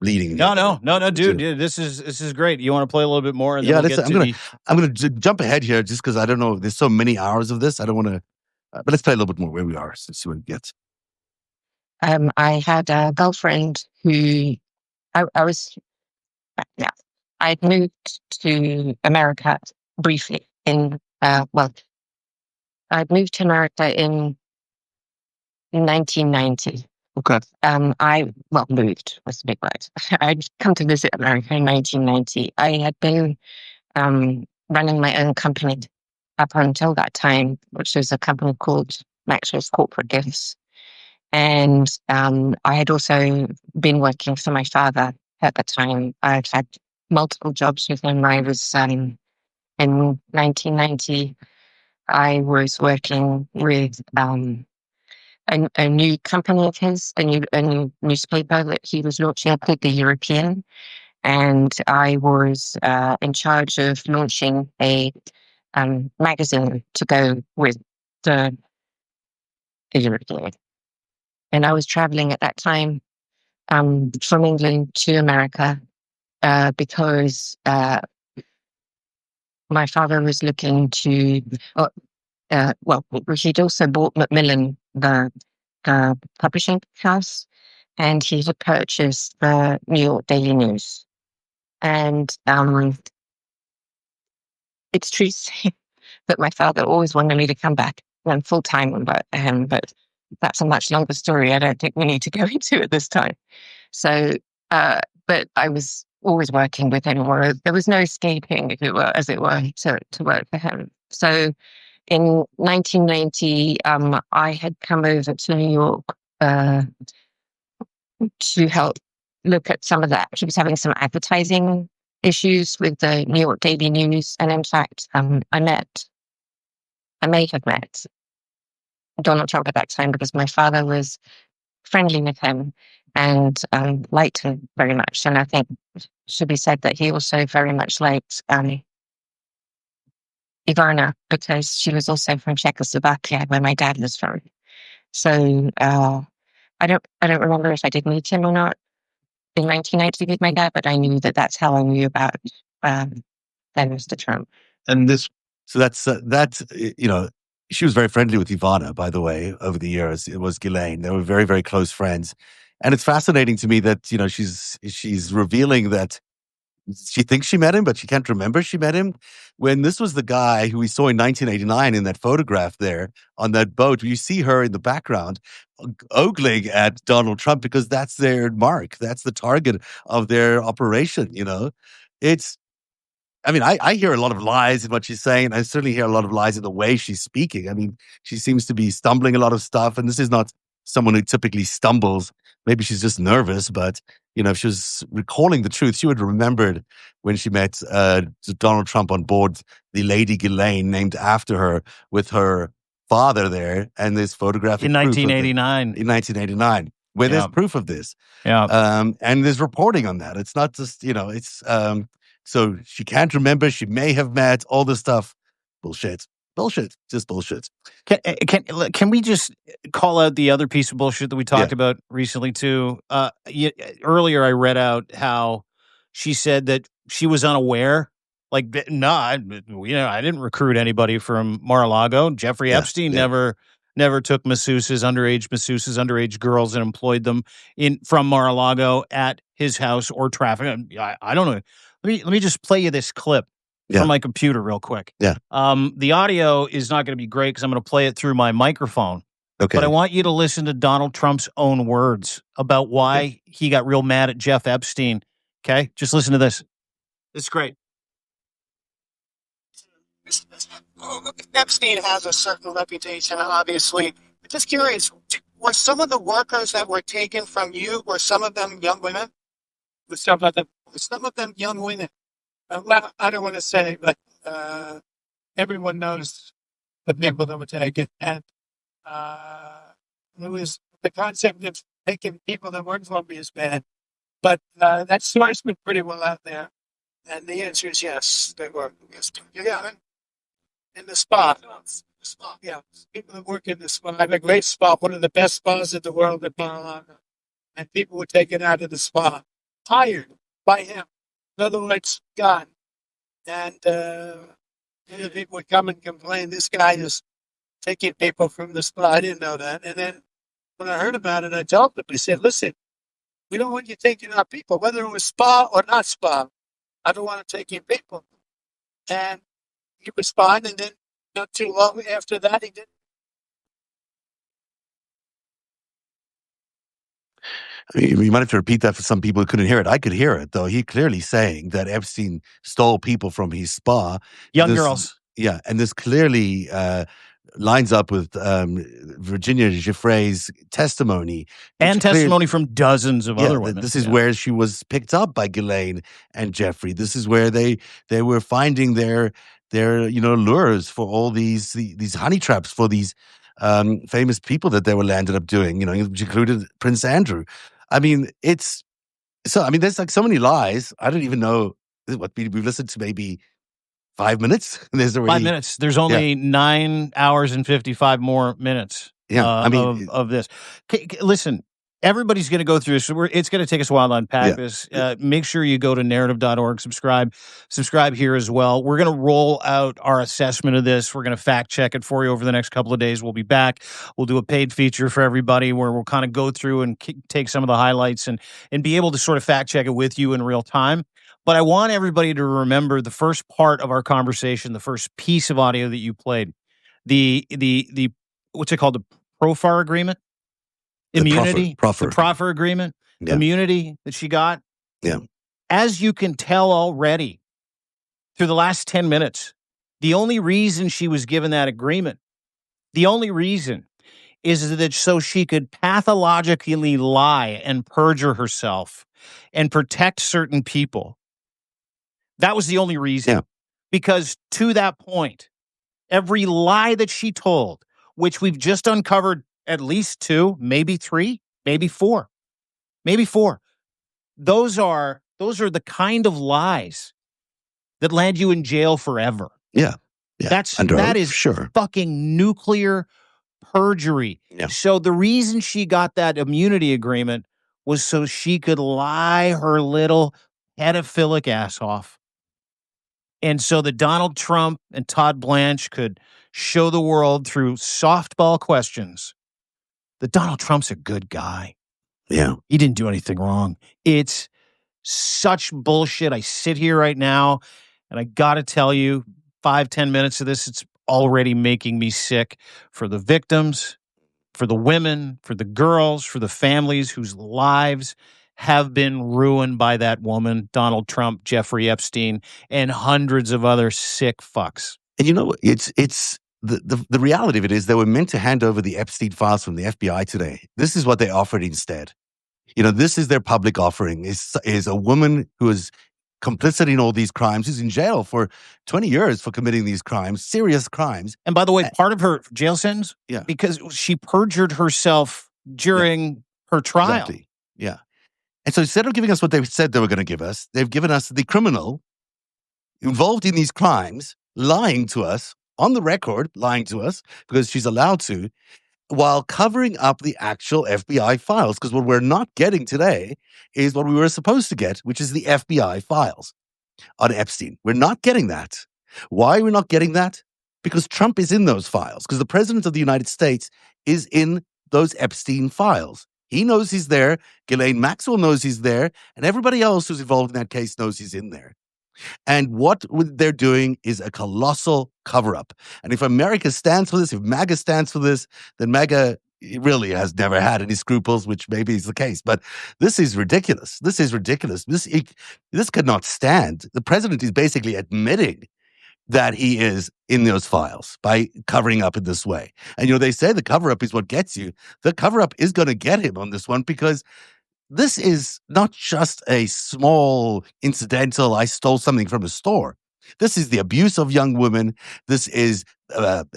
bleeding. No, dude. This is great. You want to play a little bit more? And then Yeah, we'll get to I'm gonna jump ahead here just because I don't know. There's so many hours of this. I don't want to. But let's play a little bit more where we are. So see what it gets. I had a girlfriend who I was, yeah, I'd moved to America briefly I'd moved to America in 1990. Okay. Moved was the big word. I'd come to visit America in 1990. I had been running my own company up until that time, which was a company called Maxwell's Corporate Gifts. And I had also been working for my father at the time. I'd had multiple jobs with him. I was in 1990. I was working with a new company of his, a new newspaper that he was launching called The European. And I was in charge of launching a magazine to go with the European. And I was traveling at that time from England to America because my father was looking to, he'd also bought Macmillan, the publishing house, and he had purchased the New York Daily News. And it's true to say that my father always wanted me to come back full time, but that's a much longer story. I don't think we need to go into it this time. So, but I was always working with him, or there was no escaping, if it were, as it were, to work for him. So, in 1990, I had come over to New York to help look at some of that. She was having some advertising issues with the New York Daily News, and in fact, I may have met Donald Trump at that time because my father was friendly with him and liked him very much. And I think it should be said that he also very much liked Ivana because she was also from Czechoslovakia, where my dad was from. So I don't remember if I did meet him or not in 1990 with my dad, but I knew that that's how I knew about then Mr. Trump. And this, So she was very friendly with Ivana, by the way, over the years. It was Ghislaine. They were very, very close friends. And it's fascinating to me that, she's revealing that she thinks she met him, but she can't remember she met him. When this was the guy who we saw in 1989 in that photograph there on that boat, you see her in the background ogling at Donald Trump because that's their mark. That's the target of their operation, I hear a lot of lies in what she's saying. I certainly hear a lot of lies in the way she's speaking. I mean, she seems to be stumbling a lot of stuff, and this is not someone who typically stumbles. Maybe she's just nervous, but if she was recalling the truth, she would have remembered when she met Donald Trump on board the Lady Ghislaine, named after her, with her father there, and this photographic in proof 1989. in 1989, where there's proof of this. Yeah. And there's reporting on that. It's not just, it's so she can't remember. She may have met all this stuff. Bullshit. Just bullshit. Can we just call out the other piece of bullshit that we talked about recently too? Earlier I read out how she said that she was unaware. Like, no, I didn't recruit anybody from Mar-a-Lago. Jeffrey Epstein never took underage girls and employed them from Mar-a-Lago at his house or traffic. I don't know. Let me just play you this clip from my computer real quick. Yeah. The audio is not going to be great because I'm going to play it through my microphone. Okay. But I want you to listen to Donald Trump's own words about why he got real mad at Jeff Epstein. Okay? Just listen to this. It's great. Epstein has a certain reputation, obviously. Just curious, were some of the workers that were taken from you, were some of them young women? Some of them young women. Well, I don't want to say, but everyone knows the people that were taken. And it was the concept of taking people that weren't going to be as bad. But that story's been pretty well out there. And the answer is yes, they were. Yes. Yeah. In the spa. Yeah. People that work in the spa. I have a great spa, one of the best spas in the world at Mar-a-Lago. and people were taken out of the spa, hired by him. In other words, God. And people would come and complain, this guy is taking people from the spa. I didn't know that. And then when I heard about it, I told them, I said, listen, we don't want you taking our people, whether it was spa or not spa. I don't want to take your people. And he was fine. And then not too long after that, he did. I mean, you might have to repeat that for some people who couldn't hear it. I could hear it, though. He clearly saying that Epstein stole people from his spa. Young girls. Yeah, and this clearly lines up with Virginia Giuffre's testimony. And testimony from dozens of other women. This is where she was picked up by Ghislaine and Jeffrey. This is where they were finding their lures for all these honey traps for these famous people that they were landed up doing, which included Prince Andrew. I mean, there's like so many lies. I don't even know what we've listened to, maybe 5 minutes. There's already 5 minutes. There's only 9 hours and 55 more minutes. Of this. Listen, everybody's going to go through this. It's going to take us a while to unpack this. Make sure you go to narrative.org, subscribe here as well. We're going to roll out our assessment of this. We're going to fact check it for you over the next couple of days. We'll be back. We'll do a paid feature for everybody where we'll kind of go through and take some of the highlights and be able to sort of fact check it with you in real time. But I want everybody to remember the first part of our conversation, the first piece of audio that you played, the what's it called, the proffer agreement, immunity, the proffer agreement, immunity that she got. Yeah. As you can tell already through the last 10 minutes, the only reason she was given that agreement, the only reason is that so she could pathologically lie and perjure herself and protect certain people. That was the only reason. Yeah. Because to that point, every lie that she told, which we've just uncovered at least 2, maybe 3, maybe 4. Those are the kind of lies that land you in jail forever. Yeah. That is fucking nuclear perjury. Yeah. So the reason she got that immunity agreement was so she could lie her little pedophilic ass off. And so that Donald Trump and Todd Blanche could show the world through softball questions that Donald Trump's a good guy. Yeah. He didn't do anything wrong. It's such bullshit. I sit here right now and I got to tell you, 5-10 minutes of this, it's already making me sick for the victims, for the women, for the girls, for the families whose lives have been ruined by that woman, Donald Trump, Jeffrey Epstein, and hundreds of other sick fucks. And it's the reality of it is they were meant to hand over the Epstein files from the FBI today. This is what they offered instead. This is their public offering, is a woman who is complicit in all these crimes, who's in jail for 20 years for committing these crimes, serious crimes. And by the way, part of her jail sentence, because she perjured herself during her trial. Exactly. Yeah. And so instead of giving us what they said they were going to give us, they've given us the criminal involved in these crimes, lying to us, on the record, lying to us, because she's allowed to, while covering up the actual FBI files. Because what we're not getting today is what we were supposed to get, which is the FBI files on Epstein. We're not getting that. Why are we not getting that? Because Trump is in those files. Because the president of the United States is in those Epstein files. He knows he's there. Ghislaine Maxwell knows he's there. And everybody else who's involved in that case knows he's in there. And what they're doing is a colossal cover-up. And if America stands for this, if MAGA stands for this, then MAGA really has never had any scruples, which maybe is the case. But this is ridiculous. This could not stand. The president is basically admitting that he is in those files by covering up in this way. And, they say the cover-up is what gets you. The cover-up is going to get him on this one because this is not just a small incidental, I stole something from a store. This is the abuse of young women. This is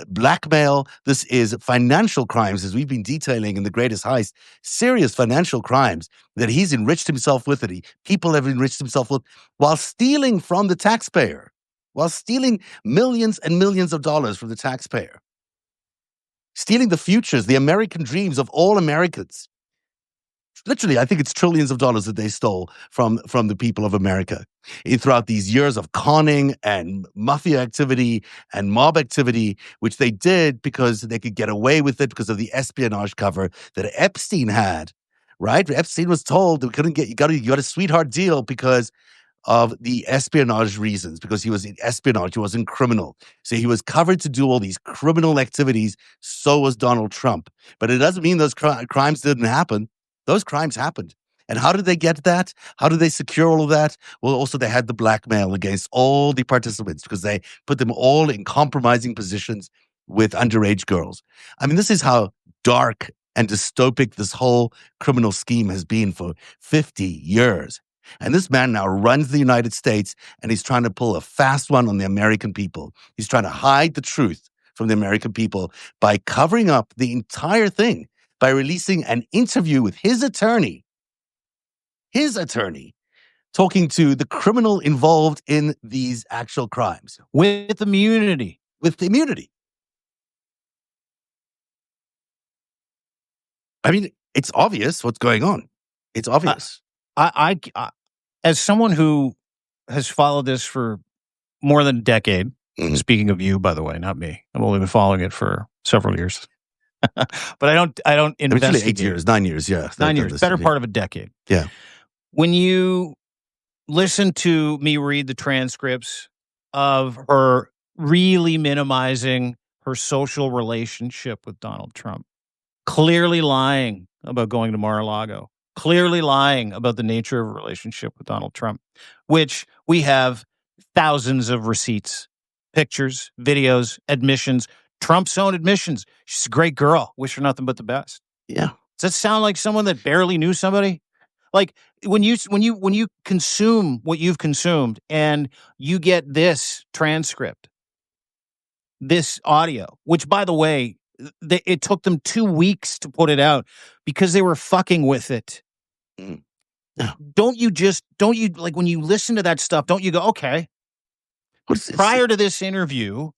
blackmail. This is financial crimes, as we've been detailing in The Greatest Heist, serious financial crimes that he's enriched himself with, people have enriched themselves with, while stealing from the taxpayer, while stealing millions and millions of dollars from the taxpayer, stealing the futures, the American dreams of all Americans. literally, I think it's trillions of dollars that they stole from the people of America throughout these years of conning and mafia activity and mob activity, which they did because they could get away with it because of the espionage cover that Epstein had. Right? Epstein was told we couldn't get you got a sweetheart deal because of the espionage reasons, because he was in espionage, he wasn't criminal. So he was covered to do all these criminal activities. So was Donald Trump. But it doesn't mean those crimes didn't happen. Those crimes happened. And how did they get that? How did they secure all of that? Well, also they had the blackmail against all the participants because they put them all in compromising positions with underage girls. I mean, this is how dark and dystopic this whole criminal scheme has been for 50 years. And this man now runs the United States, and he's trying to pull a fast one on the American people. He's trying to hide the truth from the American people by covering up the entire thing, by releasing an interview with his attorney, talking to the criminal involved in these actual crimes. With immunity. With immunity. I mean, it's obvious what's going on. It's obvious. I as someone who has followed this for more than a decade, speaking of you, by the way, not me. I've only been following it for several years. But I don't investigate. 8 years, 9 years, yeah. 9 years, better part of a decade. Yeah. When you listen to me read the transcripts of her really minimizing her social relationship with Donald Trump, clearly lying about going to Mar-a-Lago, clearly lying about the nature of a relationship with Donald Trump, which we have thousands of receipts, pictures, videos, admissions, Trump's own admissions. She's a great girl. Wish her nothing but the best. Yeah. Does that sound like someone that barely knew somebody? Like when you consume what you've consumed and you get this transcript, this audio, which by the way, it took them 2 weeks to put it out because they were fucking with it. Yeah. Don't you like when you listen to that stuff, don't you go, okay, prior to this interview,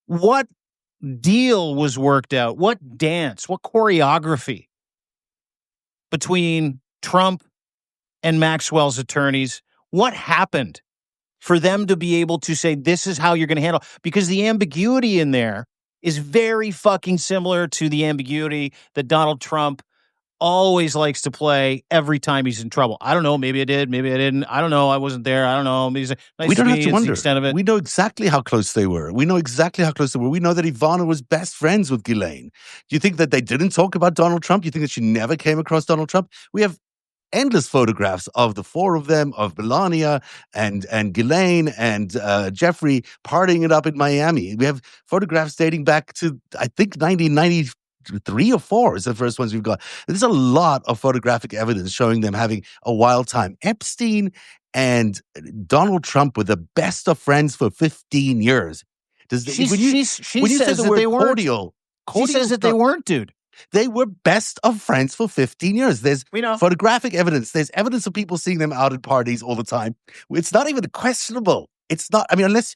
what deal was worked out? What dance, what choreography between Trump and Maxwell's attorneys? What happened for them to be able to say, this is how you're going to handle? Because the ambiguity in there is very fucking similar to the ambiguity that Donald Trump always likes to play every time he's in trouble. I don't know. Maybe I did. Maybe I didn't. I don't know. I wasn't there. I don't know. Maybe nice we don't to have me. to It's wonder. the extent of it. We know exactly how close they were. We know that Ivana was best friends with Ghislaine. Do you think that they didn't talk about Donald Trump? Do you think that she never came across Donald Trump? We have endless photographs of the four of them, of Melania and Ghislaine and Jeffrey partying it up in Miami. We have photographs dating back to, I think, 1993 or 4 is the first ones we've got. There's a lot of photographic evidence showing them having a wild time. Epstein and Donald Trump were the best of friends for 15 years. She says that they weren't. She says that they weren't, dude. They were best of friends for 15 years. There's photographic evidence. There's evidence of people seeing them out at parties all the time. It's not even questionable. It's not. I mean, unless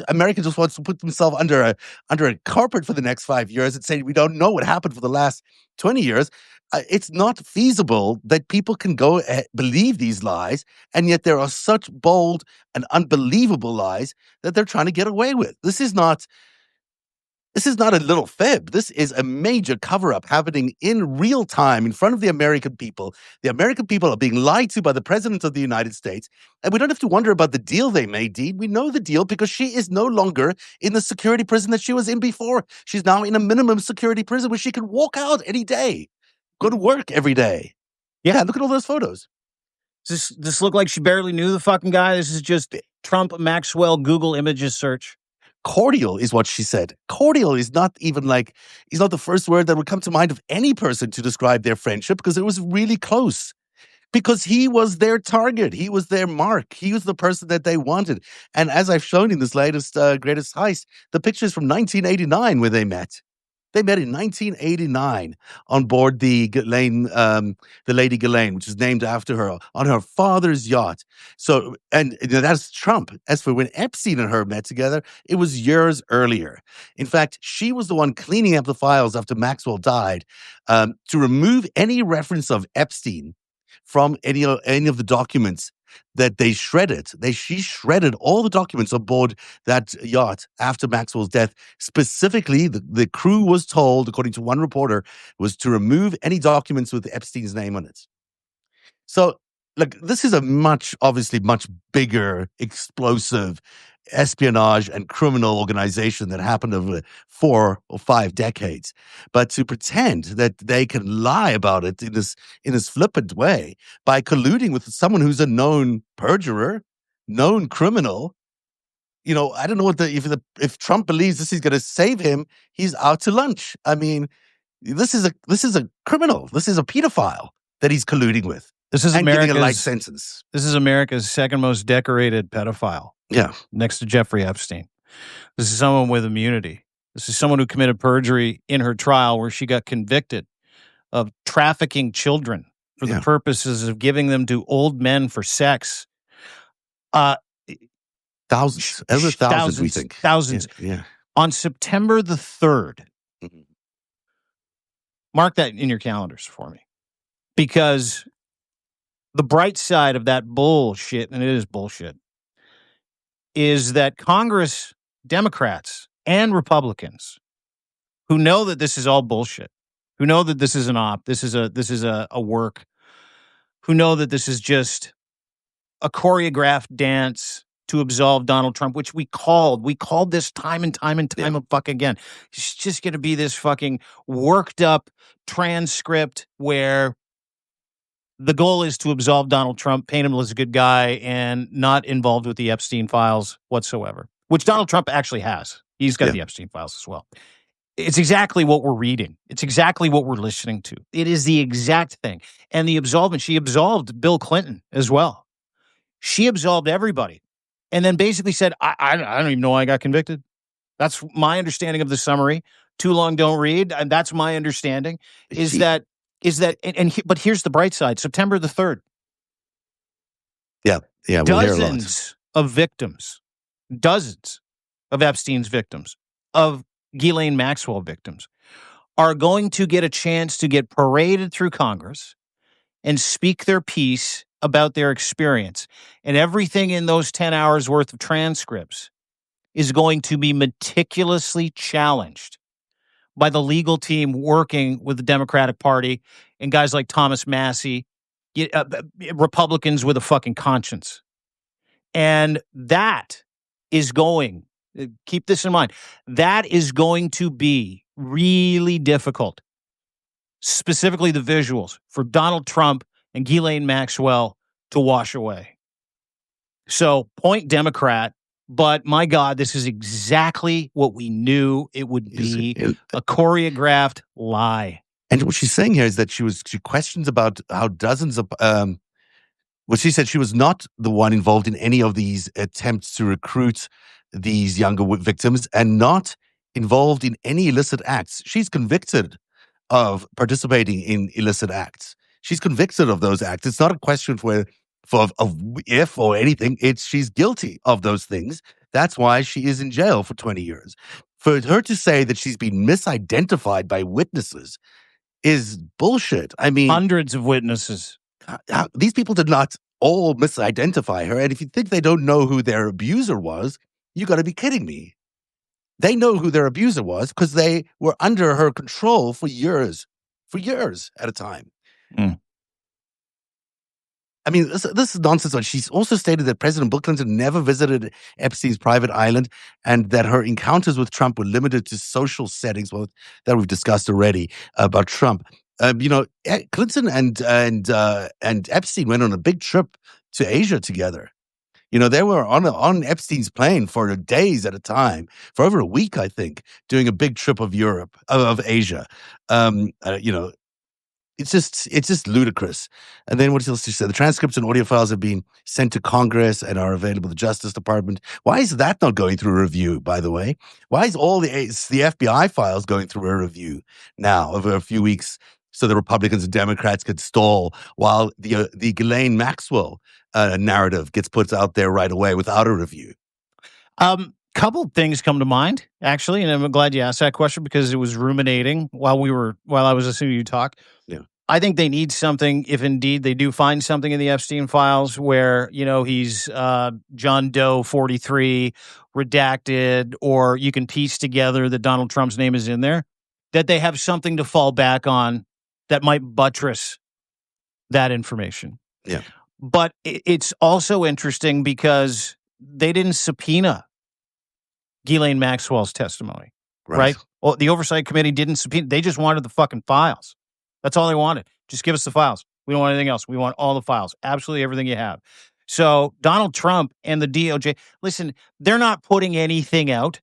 America just wants to put themselves under a carpet for the next 5 years and say we don't know what happened for the last 20 years. It's not feasible that people can go believe these lies, and yet there are such bold and unbelievable lies that they're trying to get away with. This is not a little fib. This is a major cover-up happening in real time in front of the American people. The American people are being lied to by the President of the United States. And we don't have to wonder about the deal they made, Dean. We know the deal because she is no longer in the security prison that she was in before. She's now in a minimum security prison where she can walk out any day, go to work every day. Yeah, look at all those photos. Does this look like she barely knew the fucking guy? This is just Trump Maxwell Google images search. Cordial is what she said. Cordial is not even is not the first word that would come to mind of any person to describe their friendship because it was really close. Because he was their target. He was their mark. He was the person that they wanted. And as I've shown in this latest Greatest Heist, the pictures from 1989 where they met. They met in 1989 on board the Ghislaine, the Lady Ghislaine, which is named after her, on her father's yacht. So, and that's Trump. As for when Epstein and her met together, it was years earlier. In fact, she was the one cleaning up the files after Maxwell died, to remove any reference of Epstein from any of the documents that they shredded. She shredded all the documents on board that yacht after Maxwell's death. Specifically, the crew was told, according to one reporter, was to remove any documents with Epstein's name on it. So, look, this is obviously much bigger, explosive espionage and criminal organization that happened over 4 or 5 decades. But to pretend that they can lie about it in this flippant way by colluding with someone who's a known perjurer, known criminal, I don't know if Trump believes this is going to save him, he's out to lunch. I mean, this is a criminal. This is a pedophile that he's colluding with. This is getting a life sentence. This is America's second most decorated pedophile. Yeah. Next to Jeffrey Epstein. This is someone with immunity. This is someone who committed perjury in her trial where she got convicted of trafficking children for the purposes of giving them to old men for sex. Thousands. Over thousands, we think. Thousands. Yeah. On September the 3rd, mark that in your calendars for me. Because the bright side of that bullshit, and it is bullshit, is that Congress, Democrats and Republicans, who know that this is all bullshit, who know that this is an op, this is a work, who know that this is just a choreographed dance to absolve Donald Trump, which we called this time and time fucking again. It's just going to be this fucking worked up transcript where the goal is to absolve Donald Trump, paint him as a good guy, and not involved with the Epstein files whatsoever, which Donald Trump actually has. He's got the Epstein files as well. It's exactly what we're reading. It's exactly what we're listening to. It is the exact thing. And the absolvement, she absolved Bill Clinton as well. She absolved everybody. And then basically said, I don't even know why I got convicted. That's my understanding of the summary. Too long, don't read. And that's my understanding but here's the bright side. September the 3rd. Yeah. We'll dozens of victims, dozens of Epstein's victims, of Ghislaine Maxwell victims, are going to get a chance to get paraded through Congress and speak their piece about their experience. And everything in those 10 hours worth of transcripts is going to be meticulously challenged by the legal team working with the Democratic Party and guys like Thomas Massey, Republicans with a fucking conscience. And that is going, keep this in mind, that is going to be really difficult, specifically the visuals, for Donald Trump and Ghislaine Maxwell to wash away. So, point Democrat. But my God, this is exactly what we knew it would be, a choreographed lie. And what she's saying here is that she questions about how dozens of, she said she was not the one involved in any of these attempts to recruit these younger victims and not involved in any illicit acts. She's convicted of participating in illicit acts. She's convicted of those acts. It's not a question of if or anything. It's she's guilty of those things. That's why she is in jail for 20 years. For her to say that she's been misidentified by witnesses is bullshit. I mean, hundreds of witnesses. These people did not all misidentify her. And if you think they don't know who their abuser was, you got to be kidding me. They know who their abuser was because they were under her control for years at a time. Mm. I mean, this is nonsense. She's also stated that President Bill Clinton never visited Epstein's private island and that her encounters with Trump were limited to social settings, that we've discussed already about Trump. Clinton and Epstein went on a big trip to Asia together. They were on Epstein's plane for days at a time, for over a week, I think, doing a big trip of Asia. it's just ludicrous. And then what else she said? The transcripts and audio files have been sent to Congress and are available to the Justice Department. Why is that not going through a review, by the way? Why is all the FBI files going through a review now over a few weeks so the Republicans and Democrats could stall while the Ghislaine Maxwell narrative gets put out there right away without a review? Couple things come to mind, actually, and I'm glad you asked that question because it was ruminating while I was listening to you talk. Yeah. I think they need something, if indeed they do find something in the Epstein files where, he's John Doe 43, redacted, or you can piece together that Donald Trump's name is in there, that they have something to fall back on that might buttress that information. Yeah. But it's also interesting because they didn't subpoena Ghislaine Maxwell's testimony, right? Well, the Oversight Committee didn't subpoena. They just wanted the fucking files. That's all they wanted. Just give us the files. We don't want anything else. We want all the files. Absolutely everything you have. So Donald Trump and the DOJ, listen, they're not putting anything out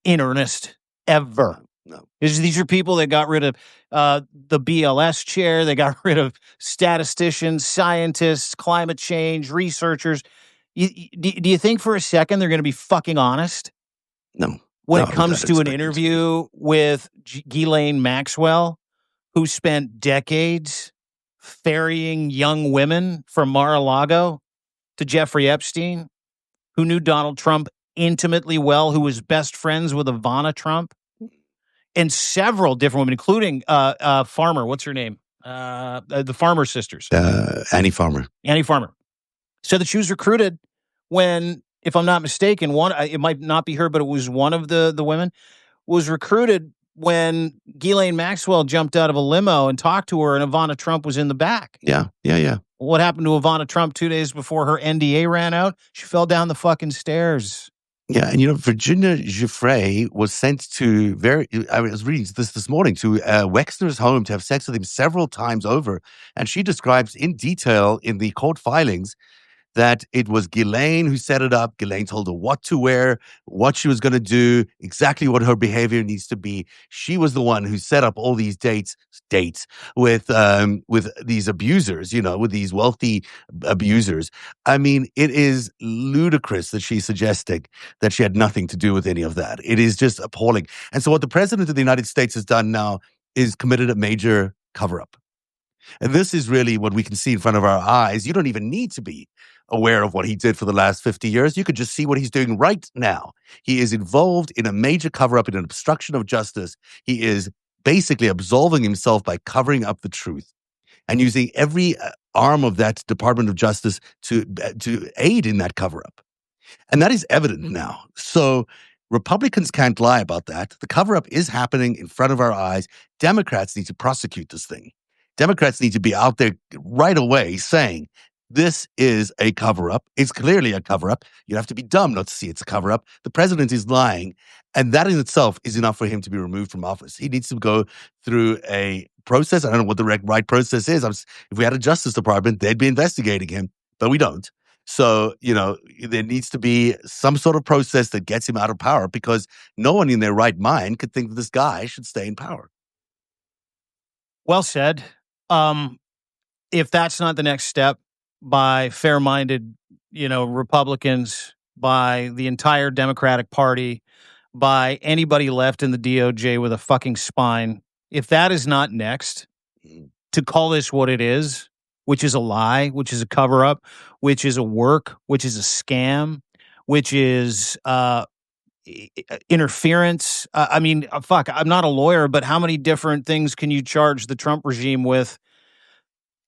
in earnest ever. No. These are people that got rid of the BLS chair. They got rid of statisticians, scientists, climate change, researchers. Do you think for a second they're going to be fucking honest? No. When it comes to an interview with Ghislaine Maxwell, who spent decades ferrying young women from Mar-a-Lago to Jeffrey Epstein, who knew Donald Trump intimately well, who was best friends with Ivana Trump, and several different women, including Farmer. What's her name? The Farmer sisters. Annie Farmer. Annie Farmer. So that she was recruited when, if I'm not mistaken, it might not be her, but it was one of the women, was recruited when Ghislaine Maxwell jumped out of a limo and talked to her, and Ivana Trump was in the back. Yeah. What happened to Ivana Trump 2 days before her NDA ran out? She fell down the fucking stairs. Yeah, and Virginia Giuffre was sent to I was reading this morning, to Wexner's home to have sex with him several times over, and she describes in detail in the court filings that it was Ghislaine who set it up. Ghislaine told her what to wear, what she was going to do, exactly what her behavior needs to be. She was the one who set up all these dates with these abusers, with these wealthy abusers. I mean, it is ludicrous that she's suggesting that she had nothing to do with any of that. It is just appalling. And so what the president of the United States has done now is committed a major cover-up. And this is really what we can see in front of our eyes. You don't even need to be aware of what he did for the last 50 years. You could just see what he's doing right now. He is involved in a major cover-up, in an obstruction of justice. He is basically absolving himself by covering up the truth and using every arm of that Department of Justice to aid in that cover-up. And that is evident now. So Republicans can't lie about that. The cover-up is happening in front of our eyes. Democrats need to prosecute this thing. Democrats need to be out there right away saying, this is a cover-up. It's clearly a cover-up. You have to be dumb not to see it's a cover-up. The president is lying, and that in itself is enough for him to be removed from office. He needs to go through a process. I don't know what the right process is. If we had a Justice Department, they'd be investigating him, but we don't. So, there needs to be some sort of process that gets him out of power, because no one in their right mind could think that this guy should stay in power. Well said. If that's not the next step by fair-minded, Republicans, by the entire Democratic Party, by anybody left in the DOJ with a fucking spine, if that is not next, to call this what it is, which is a lie, which is a cover-up, which is a work, which is a scam, which is interference. Fuck, I'm not a lawyer, but how many different things can you charge the Trump regime with?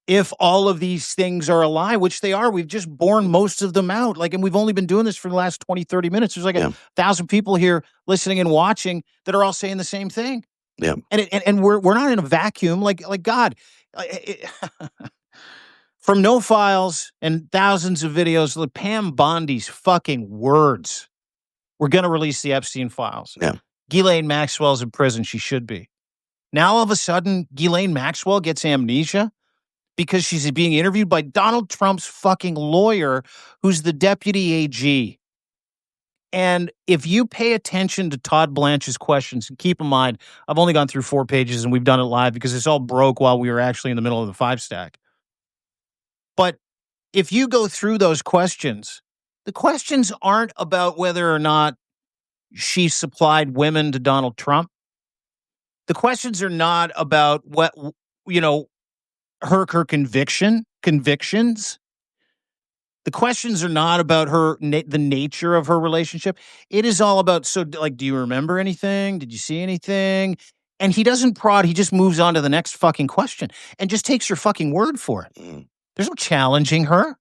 If all of these things are a lie, which they are, we've just borne most of them out. And we've only been doing this for the last 20, 30 minutes. There's 1,000 people here listening and watching that are all saying the same thing. Yeah. And we're not in a vacuum. God, from no files and thousands of videos, Pam Bondi's fucking words. We're going to release the Epstein files. Yeah. Ghislaine Maxwell's in prison. She should be. Now, all of a sudden, Ghislaine Maxwell gets amnesia because she's being interviewed by Donald Trump's fucking lawyer, who's the deputy AG. And if you pay attention to Todd Blanche's questions, and keep in mind, I've only gone through 4 pages and we've done it live because this all broke while we were actually in the middle of the FiveStack. But if you go through those questions, the questions aren't about whether or not she supplied women to Donald Trump. The questions are not about what, her convictions. The questions are not about the nature of her relationship. It is all about, do you remember anything? Did you see anything? And he doesn't prod. He just moves on to the next fucking question and just takes her fucking word for it. There's no challenging her.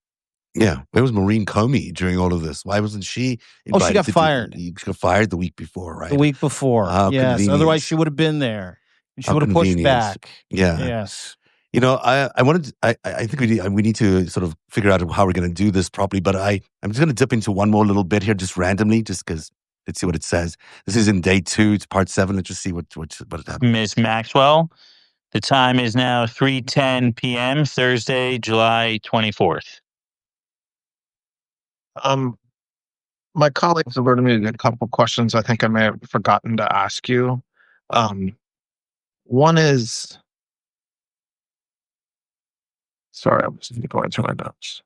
Yeah. Where was Maureen Comey during all of this? Why wasn't she invited? She got fired. She got fired the week before, right? The week before. Yes. Otherwise, she would have been there. And she would have pushed back. Yeah. Yes. I wanted. I think we need to sort of figure out how we're going to do this properly. But I'm just going to dip into one more little bit here, just randomly, just because. Let's see what it says. This is in day 2. It's part 7. Let's just see what it happens. Ms. Maxwell, the time is now 3:10 p.m. Thursday, July 24th. My colleagues alerted me to a couple of questions I think I may have forgotten to ask you. One is. Sorry, I was going through my notes.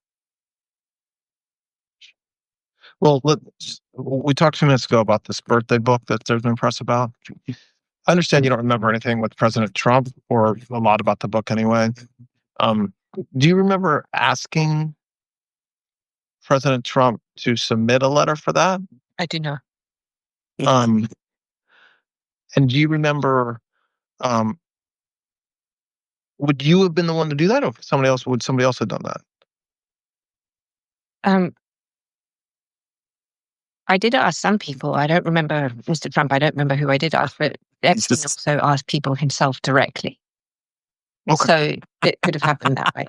Well, we talked 2 minutes ago about this birthday book that there's been press about. I understand you don't remember anything with President Trump, or a lot about the book anyway. Do you remember asking President Trump to submit a letter for that? I do not. And do you remember, would you have been the one to do that, or would somebody else have done that? I did ask some people. I don't remember Mr. Trump. I don't remember who I did ask, but Epstein also asked people himself directly. Okay. So it could have happened that way.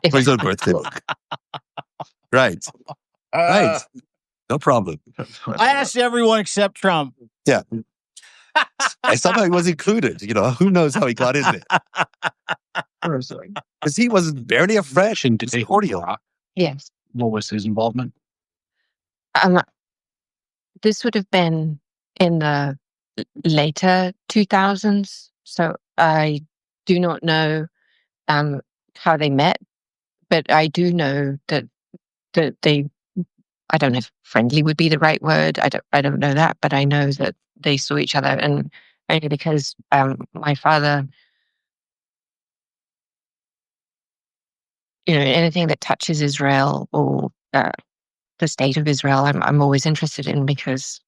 For his own birthday book. Right. Right. No problem. I asked everyone except Trump. Yeah. And somehow he was included. Who knows how he got in there? Because he was barely a fresh and cordial. Yes. What was his involvement? This would have been in the later 2000s. So I do not know how they met, but I do know that they, I don't know if friendly would be the right word. I don't know that, but I know that they saw each other, and only because my father, anything that touches Israel or the state of Israel, I'm always interested in, because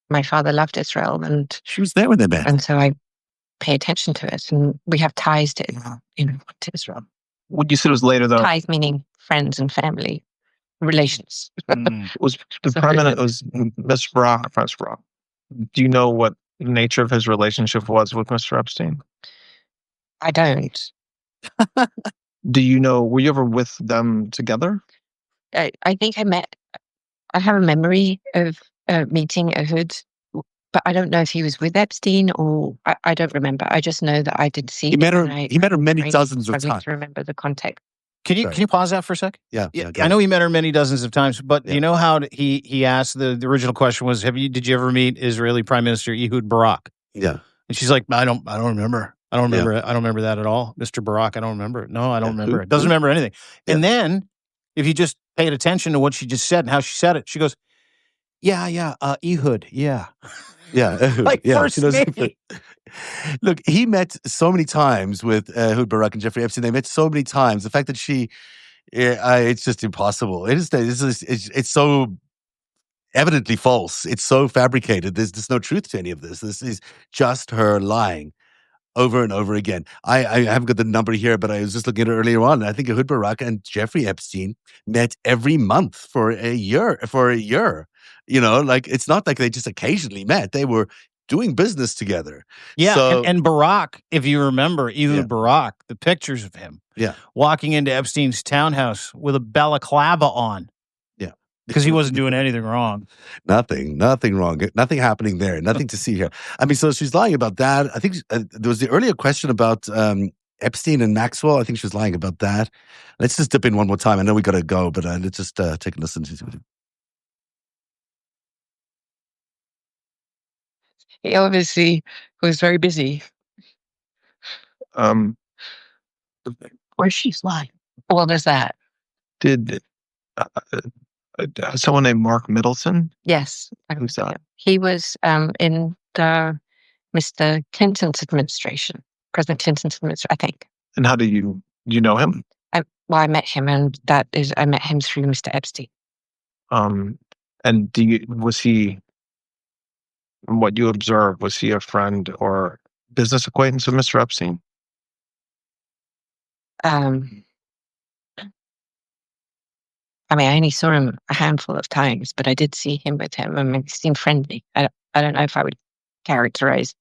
my father loved Israel, and she was there when they met, and so I pay attention to it, and we have ties to Israel. What you said was later, though. Ties meaning friends and family relations. Was the prime minister? It was Mr. Barack. Do you know what the nature of his relationship was with Mr. Epstein? I don't. Do you know? Were you ever with them together? I think I have a memory of meeting Ehud, but I don't know if he was with Epstein or I don't remember. I just know that I did see him. He met her many dozens of times. To remember the context. Can you pause that for a sec? Yeah. I know he met her many dozens of times, but you know how he asked, the original question was, did you ever meet Israeli Prime Minister Ehud Barak? Yeah. And she's like, I don't remember. I don't remember it. I don't remember that at all. Mr. Barak, I don't remember it. No, I don't remember it. Doesn't remember anything. Yeah. And then if you just paid attention to what she just said and how she said it, she goes, Ehud, yeah. Yeah. Like first name. Look, he met so many times with Ehud Barak and Jeffrey Epstein. They met so many times. The fact that it's just impossible. It's so evidently false. It's so fabricated. There's no truth to any of this. This is just her lying over and over again. I haven't got the number here, but I was just looking at it earlier on. And I think Ehud Barak and Jeffrey Epstein met every month for a year. It's not like they just occasionally met. They were doing business together. Yeah, so, and Barak, if you remember, Ehud Barak, the pictures of him walking into Epstein's townhouse with a balaclava on. Yeah. Because he wasn't doing anything wrong. Nothing wrong. Nothing happening there. Nothing to see here. I mean, so she's lying about that. I think there was the earlier question about Epstein and Maxwell. I think she was lying about that. Let's just dip in one more time. I know we got to go, but let's just take a listen to it. He obviously was very busy. Um, Where's she flying? What was that? did someone named Mark Middleton? Yes. Who's that? He was in the Mr. Clinton's administration, President Clinton's administration, I think. And how do you know him? I met him, and I met him through Mr. Epstein. And was he, from what you observed, was he a friend or business acquaintance of Mr. Epstein? I mean, I only saw him a handful of times, but I did see him with him. I mean, he seemed friendly. I don't know if I would characterize.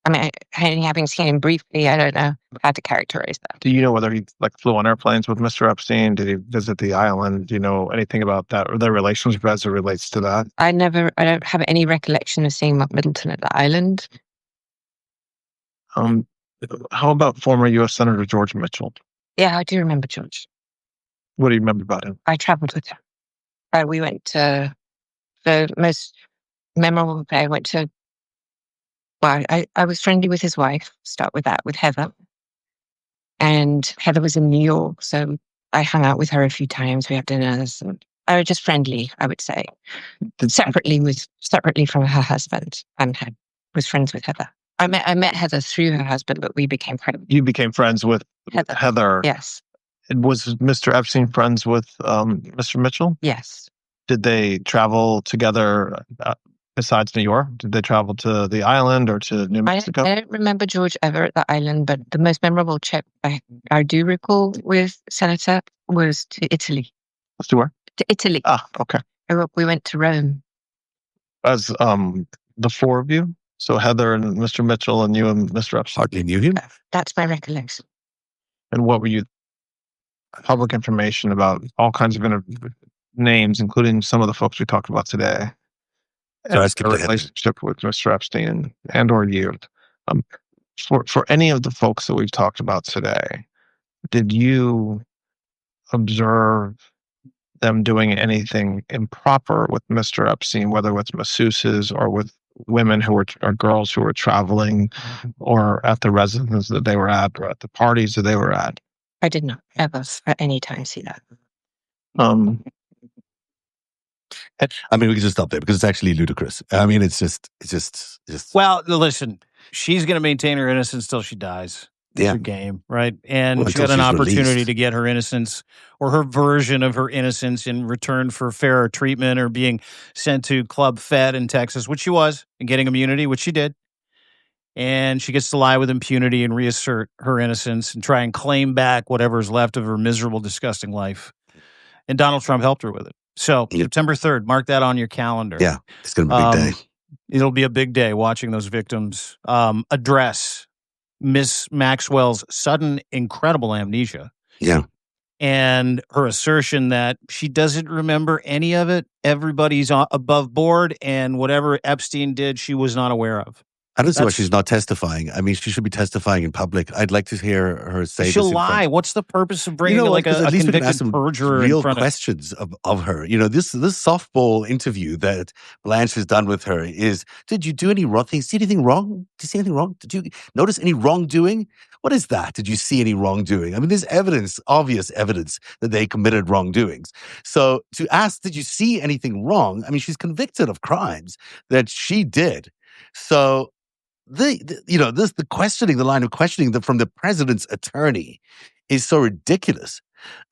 I mean, only having seen him briefly, I don't know how to characterize that. Do you know whether he flew on airplanes with Mr. Epstein? Did he visit the island? Do you know anything about that or their relationship as it relates to that? I don't have any recollection of seeing Mark Middleton at the island. How about former U.S. Senator George Mitchell? Yeah, I do remember George. What do you remember about him? I traveled with him. We went to the most memorable day. I went to. Well, I was friendly with his wife. Start with that, with Heather. And Heather was in New York, so I hung out with her a few times. We had dinners, and I was just friendly, I would say. Separately from her husband, and was friends with Heather. I met Heather through her husband, but we became friends. You became friends with Heather. Yes. And was Mr. Epstein friends with Mr. Mitchell? Yes. Did they travel together besides New York? Did they travel to the island or to New Mexico? I don't remember George ever at the island, but the most memorable trip I do recall with Senator was to Italy. To where? To Italy. Ah, okay. We went to Rome. As the four of you? So Heather and Mr. Mitchell and you and Mr. Epstein? Hardly knew him. That's my recollection. And what were you? Public information about all kinds of names, including some of the folks we talked about today. So I and skipped their ahead. relationship with Mr. Epstein and or you. For any of the folks that we've talked about today, did you observe them doing anything improper with Mr. Epstein, whether with masseuses or with women or girls who were traveling or at the residences that they were at or at the parties that they were at? I did not ever at any time see that. I mean, we can just stop there because it's actually ludicrous. I mean, it's just. Well, listen, she's going to maintain her innocence till she dies. It's Yeah. her game, right? And Well, she got until an she's opportunity released. to get her innocence or her version of her innocence in return for fairer treatment or being sent to Club Fed in Texas, which she was, and getting immunity, which she did. And she gets to lie with impunity and reassert her innocence and try and claim back whatever's left of her miserable, disgusting life. And Donald Trump helped her with it. So Yep. September 3rd, mark that on your calendar. Yeah, it's going to be a big day. It'll be a big day watching those victims address Miss Maxwell's sudden, incredible amnesia. Yeah. And her assertion that she doesn't remember any of it. Everybody's above board, and whatever Epstein did, she was not aware of. I don't see why she's not testifying. I mean, she should be testifying in public. I'd like to hear her say She'll this in lie. front. What's the purpose of bringing You know what? like 'Cause a at least we can ask convicted some perjurer real in front questions of her. You know, this softball interview that Blanche has done with her is: did you do any wrong things? See anything wrong? Did you see anything wrong? Did you notice any wrongdoing? What is that? Did you see any wrongdoing? I mean, there's evidence, obvious evidence that they committed wrongdoings. So to ask, did you see anything wrong? I mean, she's convicted of crimes that she did. So the questioning, the line of questioning from the president's attorney is so ridiculous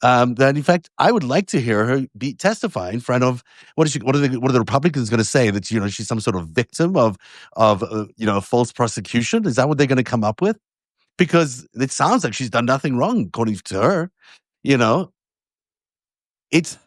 that in fact I would like to hear her testify in front of what are the Republicans going to say, that she's some sort of victim of a false prosecution? Is that what they're going to come up with? Because it sounds like she's done nothing wrong according to her. It's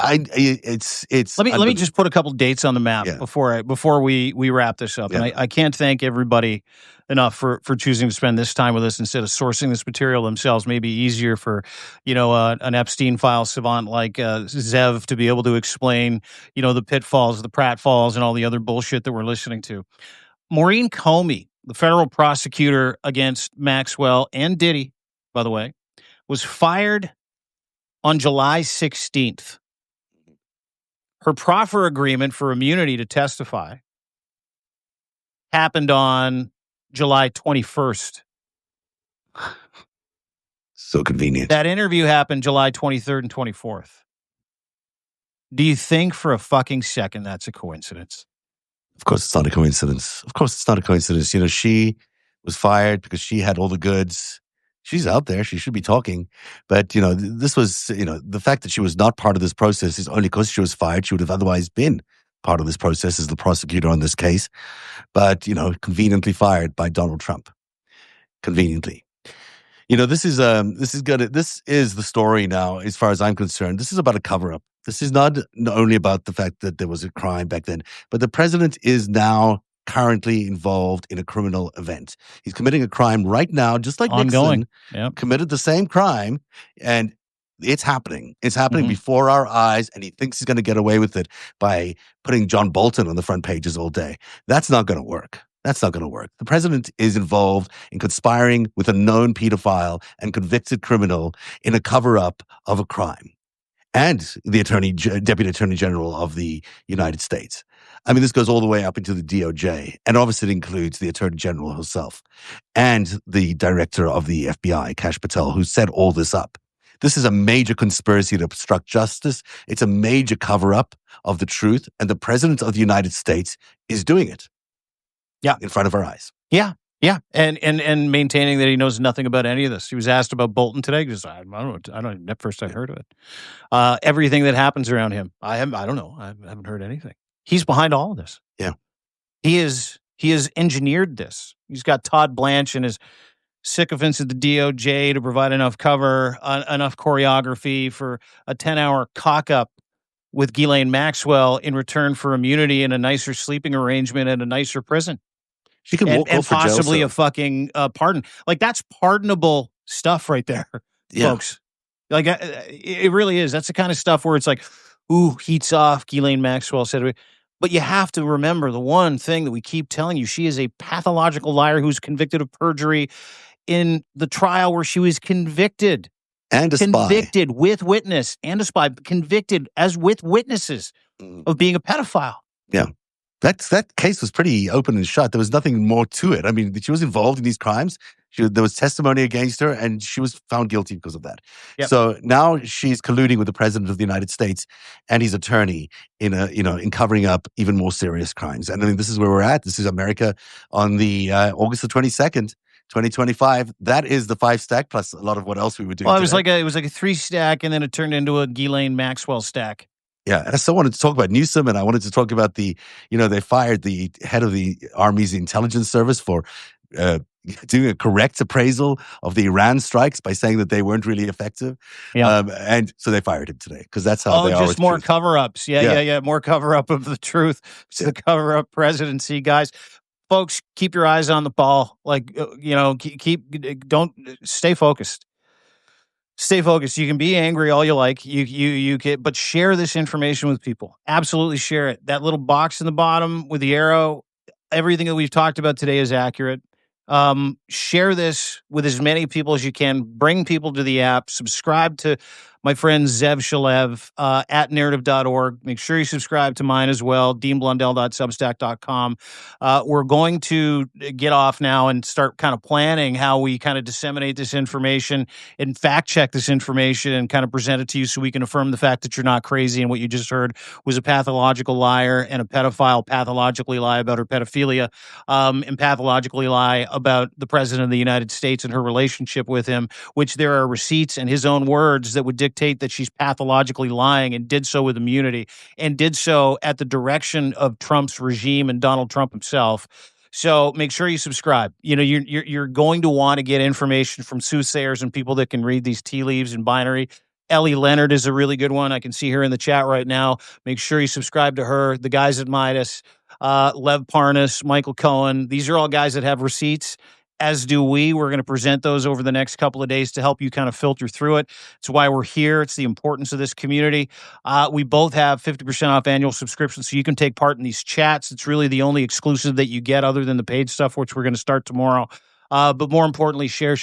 Let me just put a couple dates on the map before we wrap this up. Yeah. And I can't thank everybody enough for choosing to spend this time with us instead of sourcing this material themselves. Maybe easier for an Epstein Files savant like Zev to be able to explain the pitfalls, the pratfalls, and all the other bullshit that we're listening to. Maureen Comey, the federal prosecutor against Maxwell and Diddy, by the way, was fired on July 16th. Her proffer agreement for immunity to testify happened on July 21st. So convenient. That interview happened July 23rd and 24th. Do you think for a fucking second that's a coincidence? Of course, it's not a coincidence. Of course, it's not a coincidence. You know, she was fired because she had all the goods. She's out there. She should be talking. But, you know, this was, you know, the fact that she was not part of this process is only because she was fired. She would have otherwise been part of this process as the prosecutor on this case. But, you know, conveniently fired by Donald Trump. Conveniently. You know, this is the story now, as far as I'm concerned. This is about a cover-up. This is not only about the fact that there was a crime back then, but the president is now currently involved in a criminal event. He's committing a crime right now, just like Ongoing. Nixon committed the same crime, and it's happening. It's happening before our eyes, and he thinks he's going to get away with it by putting John Bolton on the front pages all day. That's not going to work. That's not going to work. The president is involved in conspiring with a known pedophile and convicted criminal in a cover-up of a crime. And the Deputy Attorney General of the United States. I mean, this goes all the way up into the DOJ. And obviously it includes the Attorney General herself and the Director of the FBI, Kash Patel, who set all this up. This is a major conspiracy to obstruct justice. It's a major cover-up of the truth. And the President of the United States is doing it. Yeah, in front of our eyes. Yeah, and maintaining that he knows nothing about any of this. He was asked about Bolton today. He goes, I don't. At first, I heard of it. Everything that happens around him, I don't know. I haven't heard anything. He's behind all of this. Yeah, he has engineered this. He's got Todd Blanche and his sycophants at the DOJ to provide enough cover, enough choreography for a 10-hour cock-up with Ghislaine Maxwell in return for immunity and a nicer sleeping arrangement and a nicer prison. She can walk and off for jail, possibly so. a fucking pardon. Like, that's pardonable stuff right there, folks. Like, it really is. That's the kind of stuff where it's like, ooh, heats off, Ghislaine Maxwell said. But you have to remember the one thing that we keep telling you. She is a pathological liar who's convicted of perjury in the trial where she was convicted. And a spy. Convicted with witness and a spy. Convicted as with witnesses of being a pedophile. Yeah. That case was pretty open and shut. There was nothing more to it. I mean, she was involved in these crimes. There was testimony against her, and she was found guilty because of that. Yep. So now she's colluding with the president of the United States and his attorney in covering up even more serious crimes. And I mean, this is where we're at. This is America on the August the 22nd. 2025. That is the 5-stack plus a lot of what else we were doing. Well, it was like a 3-stack, and then it turned into a Ghislaine Maxwell stack. Yeah, and I still wanted to talk about Newsom, and I wanted to talk about they fired the head of the Army's intelligence service for doing a correct appraisal of the Iran strikes by saying that they weren't really effective. Yeah, and so they fired him today because that's how they are. Just more cover-ups. Yeah, more cover-up of the truth. It's the cover-up presidency, guys. Folks, keep your eyes on the ball. Like, don't stay focused. Stay focused. You can be angry all you like. You can, but share this information with people. Absolutely share it. That little box in the bottom with the arrow, everything that we've talked about today is accurate. Share this with as many people as you can. Bring people to the app. Subscribe to my friend Zev Shalev at narrative.org. Make sure you subscribe to mine as well, deanblundell.substack.com. We're going to get off now and start kind of planning how we kind of disseminate this information and fact check this information and kind of present it to you so we can affirm the fact that you're not crazy and what you just heard was a pathological liar and a pedophile pathologically lie about her pedophilia and pathologically lie about the president of the United States and her relationship with him, which there are receipts and his own words that would dictate that she's pathologically lying and did so with immunity and did so at the direction of Trump's regime and Donald Trump himself. So make sure you subscribe. You're going to want to get information from soothsayers and people that can read these tea leaves in binary. Ellie Leonard is a really good one. I can see her in the chat right now. Make sure you subscribe to her. The guys at Midas, Lev Parnas, Michael Cohen. These are all guys that have receipts, as do we. We're going to present those over the next couple of days to help you kind of filter through it. It's why we're here. It's the importance of this community. We both have 50% off annual subscriptions, so you can take part in these chats. It's really the only exclusive that you get other than the paid stuff, which we're going to start tomorrow. But more importantly, share.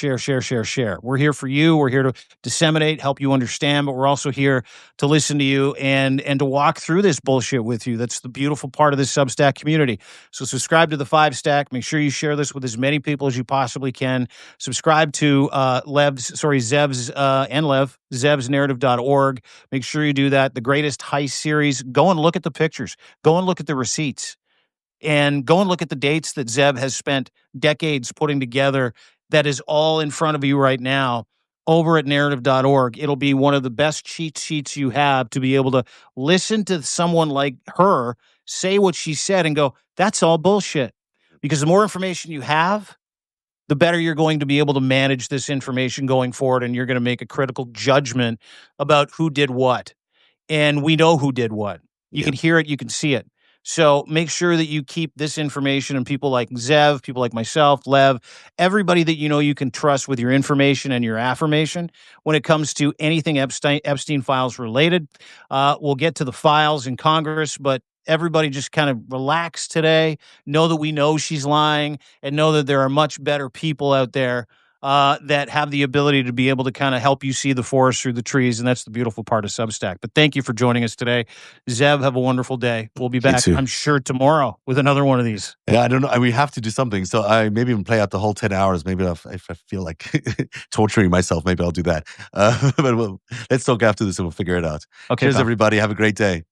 We're here for you. We're here to disseminate, help you understand, but we're also here to listen to you and to walk through this bullshit with you. That's the beautiful part of this Substack community. So subscribe to the FiveStack. Make sure you share this with as many people as you possibly can. Subscribe to zevsnarrative.org. Make sure you do that. The Greatest Heist series. Go and look at the pictures. Go and look at the receipts. And go and look at the dates that Zev has spent decades putting together. That is all in front of you right now over at narrative.org. It'll be one of the best cheat sheets you have to be able to listen to someone like her say what she said and go, that's all bullshit. Because the more information you have, the better you're going to be able to manage this information going forward, and you're going to make a critical judgment about who did what. And we know who did what. You can hear it, you can see it. So make sure that you keep this information, and people like Zev, people like myself, Lev, everybody that you know you can trust with your information and your affirmation when it comes to anything Epstein Files related. We'll get to the files in Congress, but everybody just kind of relax today. Know that we know she's lying, and know that there are much better people out there that have the ability to be able to kind of help you see the forest through the trees. And that's the beautiful part of Substack. But thank you for joining us today. Zev, have a wonderful day. We'll be back, I'm sure, tomorrow with another one of these. Yeah, I don't know. We have to do something. So I maybe even play out the whole 10 hours. Maybe if I feel like torturing myself, maybe I'll do that. But let's talk after this and we'll figure it out. Okay. Cheers, everybody. Have a great day.